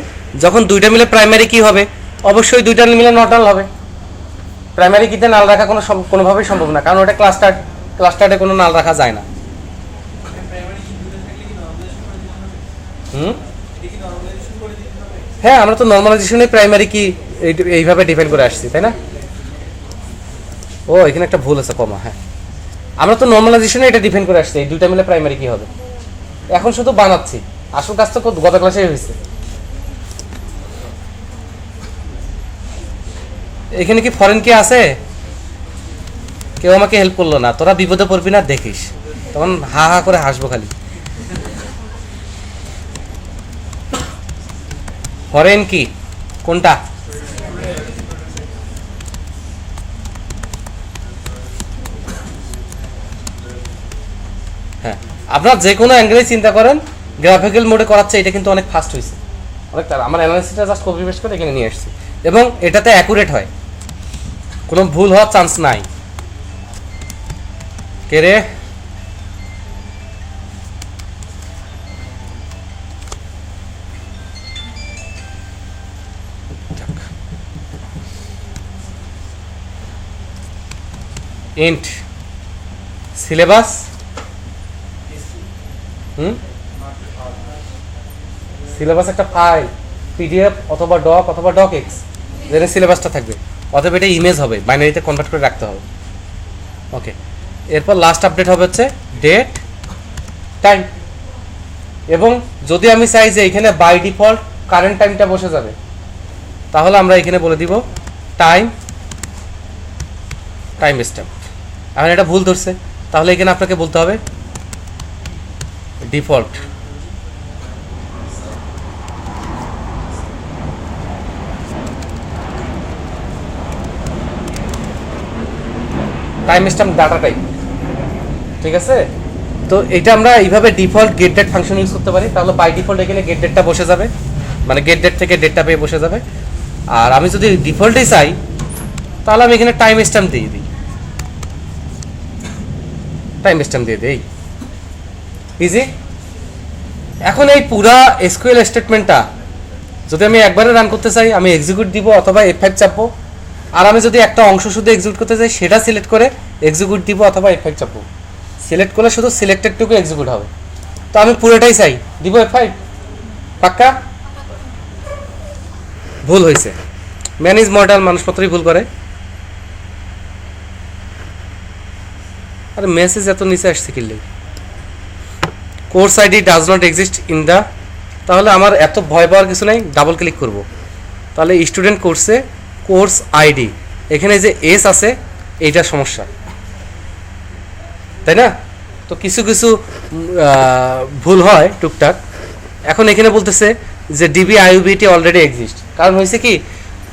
যখন দুইটা মিলে প্রাইমারি কি হবে, অবশ্যই দুইটা মিলে নট নাল হবে। প্রাইমারি কিতে নাল রাখা কোনোভাবেই সম্ভব না, কারণ ওটা ক্লাস্টারে কোনো নাল রাখা যায় না। হ্যাঁ, আমরা তো নর্মালাইজেশনে প্রাইমারি কি এইভাবে ডিফাইন করে আসছি তাই না। ও এখানে একটা ভুল আছে, কমা, হ্যাঁ আমরা তো নর্মালাইজেশনে এটা ডিফাইন করে আসছি, এই দুইটা মিলে প্রাইমারি কি হবে। এখন শুধু বানাচ্ছি, আসল কাজ তো গত ক্লাসেই হয়েছে। এখানে কি ফরেন কি আছে, কেউ আমাকে হেল্প করলো না, তোরা বিপদে পড়বি না দেখিস, তখন হা হা করে হাসবো খালি। ফরেন কি কোনটা, হ্যাঁ আপনার যে কোনো অ্যাঙ্গেলে চিন্তা করেন, গ্রাফিক্যাল মোডে করাচ্ছে, এটা কিন্তু অনেক ফাস্ট হয়েছে, অনেক। আমার অ্যানালাইসিসটা জাস্ট কপি পেস্ট করে এখানে নিয়ে আসছি, এবং এটাতে অ্যাকুরেট হয়, কোনো ভুল হওয়ার চান্স নাই। কে রে, ইন্ট সিলেবাস, সিলেবাস একটা ফাইল, পিডিএফ অথবা ডক এক্স, যেখানে সিলেবাসটা থাকবে, অথবা এটা ইমেজ হবে, বাইনারিতে কনভার্ট করে রাখতে হবে। ওকে, এরপর লাস্ট আপডেট হবে হচ্ছে ডেট টাইম, এবং যদি আমি চাই যে এখানে বাই ডিফল্ট কারেন্ট টাইমটা বসে যাবে, তাহলে আমরা এখানে বলে দিব টাইম স্ট্যাম্প। এখন এটা ভুল ধরছে, তাহলে এখানে আপনাকে বলতে হবে default time stamp data type, ঠিক আছে। তো এটা আমরা এইভাবে default get date function use করতে পারি, তাহলে বাই ডিফল্ট এখানে গেট ডেটটা বসে যাবে, মানে গেট ডেট থেকে ডেটটা পেয়ে বসে যাবে। আর আমি যদি ডিফল্টেই চাই, তাহলে আমি এখানে টাইম স্ট্যাম্প দিয়ে দিই, ইজি। এখন এই পুরা এসকিউএল স্টেটমেন্টটা যদি আমি একবারে রান করতে চাই, আমি এক্সিকিউট দিব অথবা F5 চাপবো, আর আমি যদি একটা অংশ শুধু এক্সিকিউট করতে চাই, সেটা সিলেক্ট করে এক্সিকিউট দিব অথবা F5 চাপবো। সিলেক্ট করলে শুধু সিলেক্টেডটুকু এক্সিকিউট হবে, তো আমি পুরোটাই চাই, দিব F5, পাক্কা। ভুল হয়েছে, ম্যান ইজ মর্টাল, মানুষপত্রই ভুল করে। আরে মেসেজ এত নিচে আসছে কিনলে, course ID does not exist in the, তাহলে আমার এত ভয় পাওয়ার কিছু নাই, ডাবল ক্লিক করব, তাহলে স্টুডেন্ট কোর্সে কোর্স আইডি, এখানে যে এস আছে এইটা সমস্যা, তাই না। তো কিছু কিছু ভুল হয় টুকটাক। এখন এখানে বলতেছে যে ডিবি আইইউবিটি অলরেডি এক্সিস্ট, কারণ হয়েছে কি,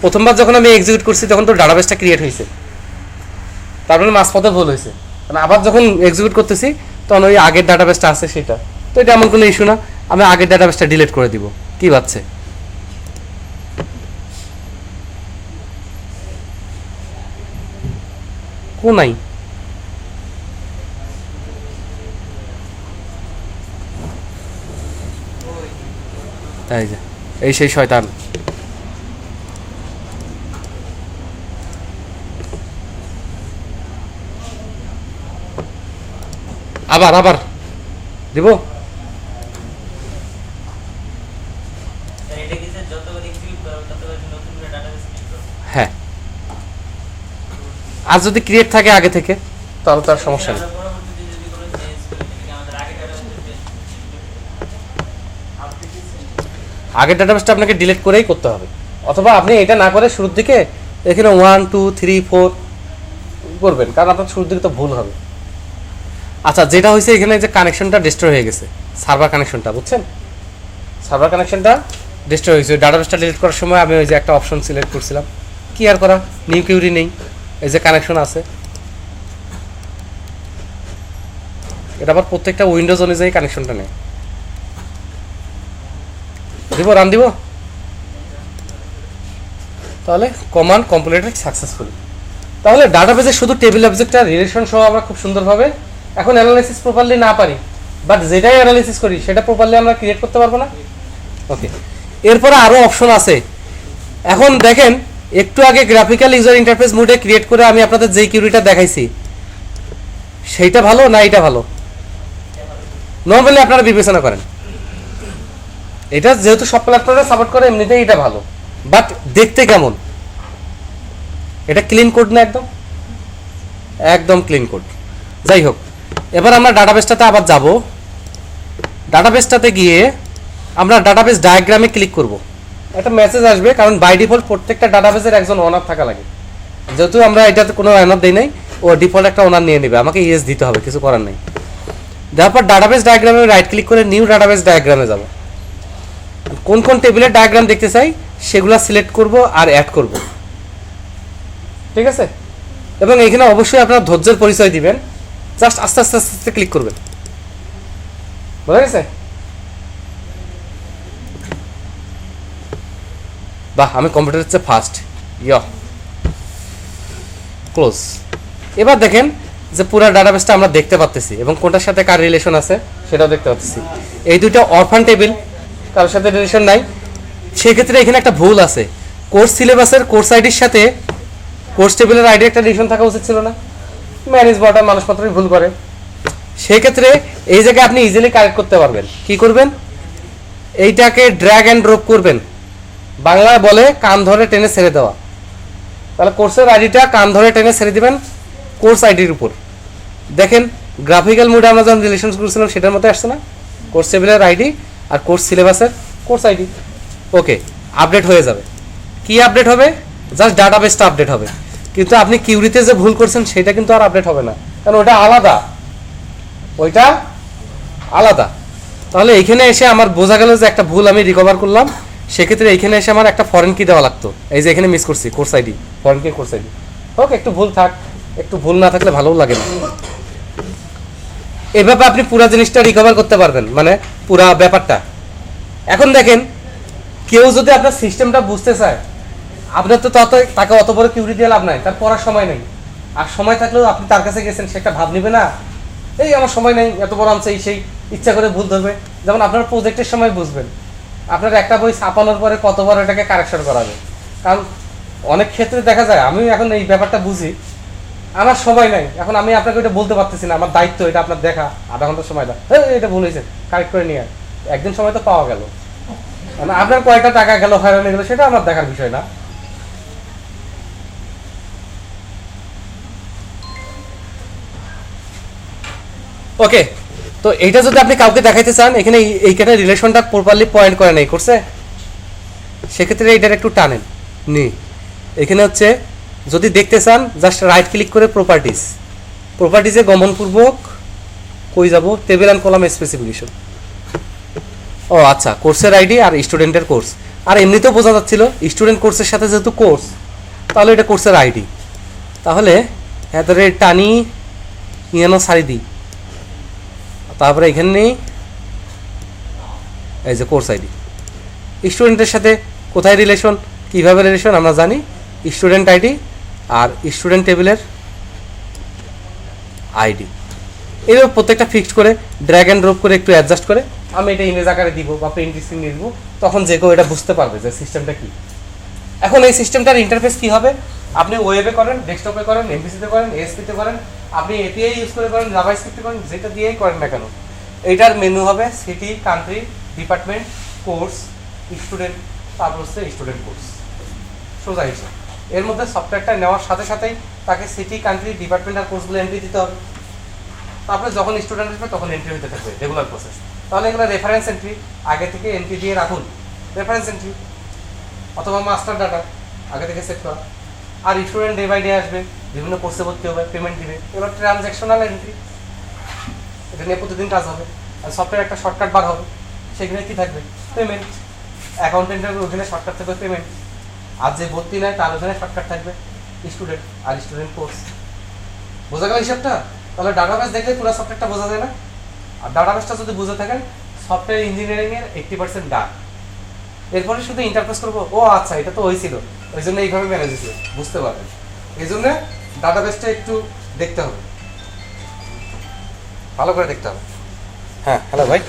প্রথমবার যখন আমি এক্সিকিউট করছি তখন তো ডাটাবেসটা ক্রিয়েট হয়েছে, তার মানে মাঝপথে ভুল হয়েছে, মানে আবার যখন এক্সিকিউট করতেছি তখন ওই আগের ডাটাবেসটা আছে সেটা, তো এটা এমন কোনো ইস্যু না, আমি আগের ডাটাবেসটা ডিলিট করে দিব। কি বাচ্চে, কোনাই এই যে এই সেই শয়তান। আবার আবার দিব। হ্যাঁ, আর যদি ক্রিয়েট থাকে আগে থেকে তাহলে তার সমস্যা নেই। আগের ডাটাবেসটা আপনাকে ডিলিট করেই করতে হবে, অথবা আপনি এটা না করে শুরুর দিকে এখানে 1 2 3 4 করবেন, কারণ আপনার শুরুর দিকে তো ভুল হবে। আচ্ছা, যেটা হয়েছে এখানে যে কানেকশনটা ডিস্ট্রয় হয়ে গেছে, সার্ভার কানেকশনটা, বুঝছেন? সার্ভার কানেকশনটা ডিস্ট্রয় হয়েছে। ডাটাবেসটা ডিলিট করার সময় আমি ওই যে একটা অপশন সিলেক্ট করছিলাম, কি আর করা, নিউ কিউরি নেই, এই যে কানেকশন আছে। এটা আবার প্রত্যেকটা উইন্ডোজ অনুযায়ী কানেকশনটা নেই। দিব, রান দিব, তাহলে কমান্ড কমপ্লিটেড সাকসেসফুলি। তাহলে ডাটাবেসে শুধু টেবিল অবজেক্ট আর রিলেশন সহ আমরা খুব সুন্দরভাবে এখন অ্যানালাইসিস প্রপারলি না পারি, বাট যেটাই অ্যানালাইসিস করি সেটা প্রপারলি আমরা ক্রিয়েট করতে পারবো না। ওকে, এরপরে আরও অপশন আছে। এখন দেখেন, একটু আগে গ্রাফিক্যাল ইউজার ইন্টারফেস মোডে ক্রিয়েট করে আমি আপনাদের যেই কিউরিটা দেখাইছি সেইটা ভালো না এটা ভালো? নর্মালি আপনারা বিবেচনা করেন, এটা যেহেতু সব প্ল্যাটফর্মে সাপোর্ট করে এমনিতেই এটা ভালো, বাট দেখতে কেমন? এটা ক্লিন কোড না? একদম একদম ক্লিন কোড। যাই হোক, এবার আমরা ডাটাবেসটাতে আবার যাব। ডাটাবেসটাতে গিয়ে আমরা ডাটাবেস ডায়াগ্রামে ক্লিক করব। একটা মেসেজ আসবে, কারণ বাই ডিফল্ট প্রত্যেকটা ডাটাবেসের একজন ওনার থাকা লাগে। যেহেতু আমরা এটাতে কোনো ওনার দিই নাই, ও ডিফল্ট একটা ওনার নিয়ে নেবে, আমাকে ইয়েস দিতে হবে, কিছু করার নেই। তারপর ডাটাবেস ডায়াগ্রামে রাইট ক্লিক করে নিউ ডাটাবেস ডায়াগ্রামে যাব। কোন কোন টেবিলের ডায়াগ্রাম দেখতে চাই সেগুলো সিলেক্ট করব আর অ্যাড করব, ঠিক আছে? এবং এখানে অবশ্যই আপনার ধৈর্যের পরিচয় দিবেন, জাস্ট আস্তে আস্তে আস্তে আস্তে ক্লিক করবেন, বোঝা গেছে? বাহ, আমি কম্পিউটারের চেয়ে ফাস্ট। ক্লোজ। এবার দেখেন যে পুরো ডাটাবেসটা আমরা দেখতে পাচ্ছি এবং কোনটার সাথে কার রিলেশন আছে সেটাও দেখতে পাচ্ছি। এই দুইটা অরফান টেবিল, কারোর সাথে রিলেশন নাই। সেক্ষেত্রে এখানে একটা ভুল আছে, কোর্স সিলেবাসের কোর্স আইডির সাথে কোর্স টেবিলের আইডি একটা রিলেশন থাকা উচিত ছিল না? ম্যানেজ বটন মানুষ মাত্রই ভুল করে। সেক্ষেত্রে এই জায়গায় আপনি ইজিলি কারেক্ট করতে পারবেন। কি করবেন? এইটাকে ড্র্যাগ অ্যান্ড ড্রপ করবেন, বাংলায় বলে কান ধরে টেনে ছেড়ে দেওয়া। তাহলে কোর্সের আইডিটা কান ধরে টেনে ছেড়ে দিবেন কোর্স আইডির উপর। দেখেন গ্রাফিক্যাল মোডে আমরা যখন রিলেশন করছিলাম সেটার মধ্যে আসছে না? কোর্স টেবিলের আইডি আর কোর্স সিলেবাসের কোর্স আইডি। ওকে, আপডেট হয়ে যাবে। কি আপডেট হবে? জাস্ট ডাটাবেসটা আপডেট হবে, কিন্তু আপনি কিউরিতে যে ভুল করছেন সেটা কিন্তু আর আপডেট হবে না, কারণ ওটা আলাদা, ওইটা আলাদা। তাহলে এইখানে এসে আমার বোঝা গেল যে একটা ভুল আমি রিকভার করলাম। সেক্ষেত্রে এইখানে এসে আমার একটা ফরেন কি দেওয়া লাগতো, এই যে এখানে মিস করছি কোর্স আইডি, ফরেন কি কোর্স আইডি। ওকে, একটু ভুল থাক, একটু ভুল না থাকলে ভালোও লাগে না। এভাবে আপনি পুরো জিনিসটা রিকভার করতে পারবেন, মানে পুরা ব্যাপারটা। এখন দেখেন, কেউ যদি আপনার সিস্টেমটা বুঝতে চায়, আপনার তো তাকে অত বড় কিউরি দিয়ে লাভ নাই, তার পড়ার সময় নেই। আর সময় থাকলেও আপনি তার কাছে গেছেন, সে একটা ভাব নিবে না, এই আমার সময় নেই, এত বড় আনছে, সেই ইচ্ছা করে ভুল ধরবে। যেমন আপনার প্রজেক্টের সময় বুঝবেন, আপনার একটা বই ছাপানোর পরে কতবার ওটাকে কারেকশন করাবে। কারণ অনেক ক্ষেত্রে দেখা যায়, আমি এখন এই ব্যাপারটা বুঝি, আমার সময় নাই, এখন আমি আপনাকে ওইটা বলতে পারতেছি না, আমার দায়িত্ব এটা আপনার দেখা, আধা ঘন্টার সময় দাও, এটা ভুল হয়েছে, কারেক্ট করে নিয়ে একদিন সময় তো পাওয়া গেল। মানে আপনার কয়টা টাকা গেল, হয়রানি গেল, সেটা আমার দেখার বিষয় না। ওকে, তো এইটা যদি আপনি কাউকে দেখাইতে চান, এখানে এইখানে রিলেশনটা প্রপারলি পয়েন্ট করে নেই করছে, সেক্ষেত্রে এইটার একটু টানেন নি। এখানে হচ্ছে যদি দেখতে চান, জাস্ট রাইট ক্লিক করে প্রপার্টিজে গমনপূর্বক কই যাব, টেবিল অ্যান্ড কলাম স্পেসিফিকেশন। ও আচ্ছা, কোর্সের আইডি আর স্টুডেন্টের কোর্স। আর এমনিতেও বোঝা যাচ্ছিল স্টুডেন্ট কোর্সের সাথে যেহেতু কোর্স, তাহলে এটা কোর্সের আইডি। তাহলে এতরে টানি ইয়ানো সারি দিই, তারপরে এখানে নেই এই যে কোর্স আইডি। স্টুডেন্টের সাথে কোথায় রিলেশন, কীভাবে রিলেশন আমরা জানি, স্টুডেন্ট আইডি আর স্টুডেন্ট টেবিলের আইডি। এইভাবে প্রত্যেকটা ফিক্সড করে ড্র্যাগ অ্যান্ড ড্রপ করে একটু অ্যাডজাস্ট করে আমি এটা ইমেজ আকারে দিব বা প্রিন্ট স্ক্রিন নিয়ে দেবো, তখন যে কেউ এটা বুঝতে পারবে যে সিস্টেমটা কি। এখন এই সিস্টেমটার ইন্টারফেস কি হবে, আপনি ওয়েবে করেন, ডেস্কটপে করেন, এমপিসিতে করেন, এএসপিতে করেন, আপনি এপিআই ইউজ করে করেন, জাভা স্ক্রিপ্টে করেন, যেটা দিয়েই করেন না কেন, এইটার মেনু হবে city, country, department, course, student, তারপর হচ্ছে স্টুডেন্ট কোর্স, সোজা হিসেবে। এর মধ্যে সফটওয়্যারটা নেওয়ার সাথে সাথেই তাকে সিটি, কান্ট্রি, ডিপার্টমেন্ট আর কোর্সগুলো এন্ট্রি দিতে হবে। তারপরে যখন স্টুডেন্ট আসবে তখন এন্ট্রি হতে থাকবে, রেগুলার প্রসেস। তাহলে এগুলো রেফারেন্স এন্ট্রি, আগে থেকে এন্ট্রি দিয়ে রাখুন, রেফারেন্স এন্ট্রি অথবা মাস্টার ডাটা আগে থেকে সেট করা। আর স্টুডেন্ট ডে বাই ডে আসবে, বিভিন্ন কোর্সে ভর্তি হবে, পেমেন্ট দিবে, এগুলো ট্রানজ্যাকশনাল এন্ট্রি, এটা নিয়ে প্রতিদিন কাজ হবে। আর সফটওয়্যার একটা শর্টকাট বার হবে, সেখানে কি থাকবে, পেমেন্ট। অ্যাকাউন্টেন্টের ওখানে শর্টকাট থাকবে পেমেন্ট, আর যে ভর্তি নেয় তার ওখানে শর্টকাট থাকবে স্টুডেন্ট আর স্টুডেন্ট কোর্স। বোঝা গেল হিসাবটা? তাহলে ডাটাবেস দেখলে পুরো সফটওয়্যারটা বোঝা যায় না? আর ডাটাবেসটা যদি বুঝে থাকেন, সফটওয়্যার ইঞ্জিনিয়ারিংয়ের 80% ডাক। এরপরে শুধু ইন্টারফেস করবো, ও আচ্ছা এটা তো ওই ছিল, ওই জন্য এইভাবে ম্যানেজ হয়েছিল, বুঝতে পারবেন। এই জন্য ডাটাবেসটা একটু দেখতে হবে, ভালো করে দেখতে হবে। হ্যাঁ, হ্যালো ভাই।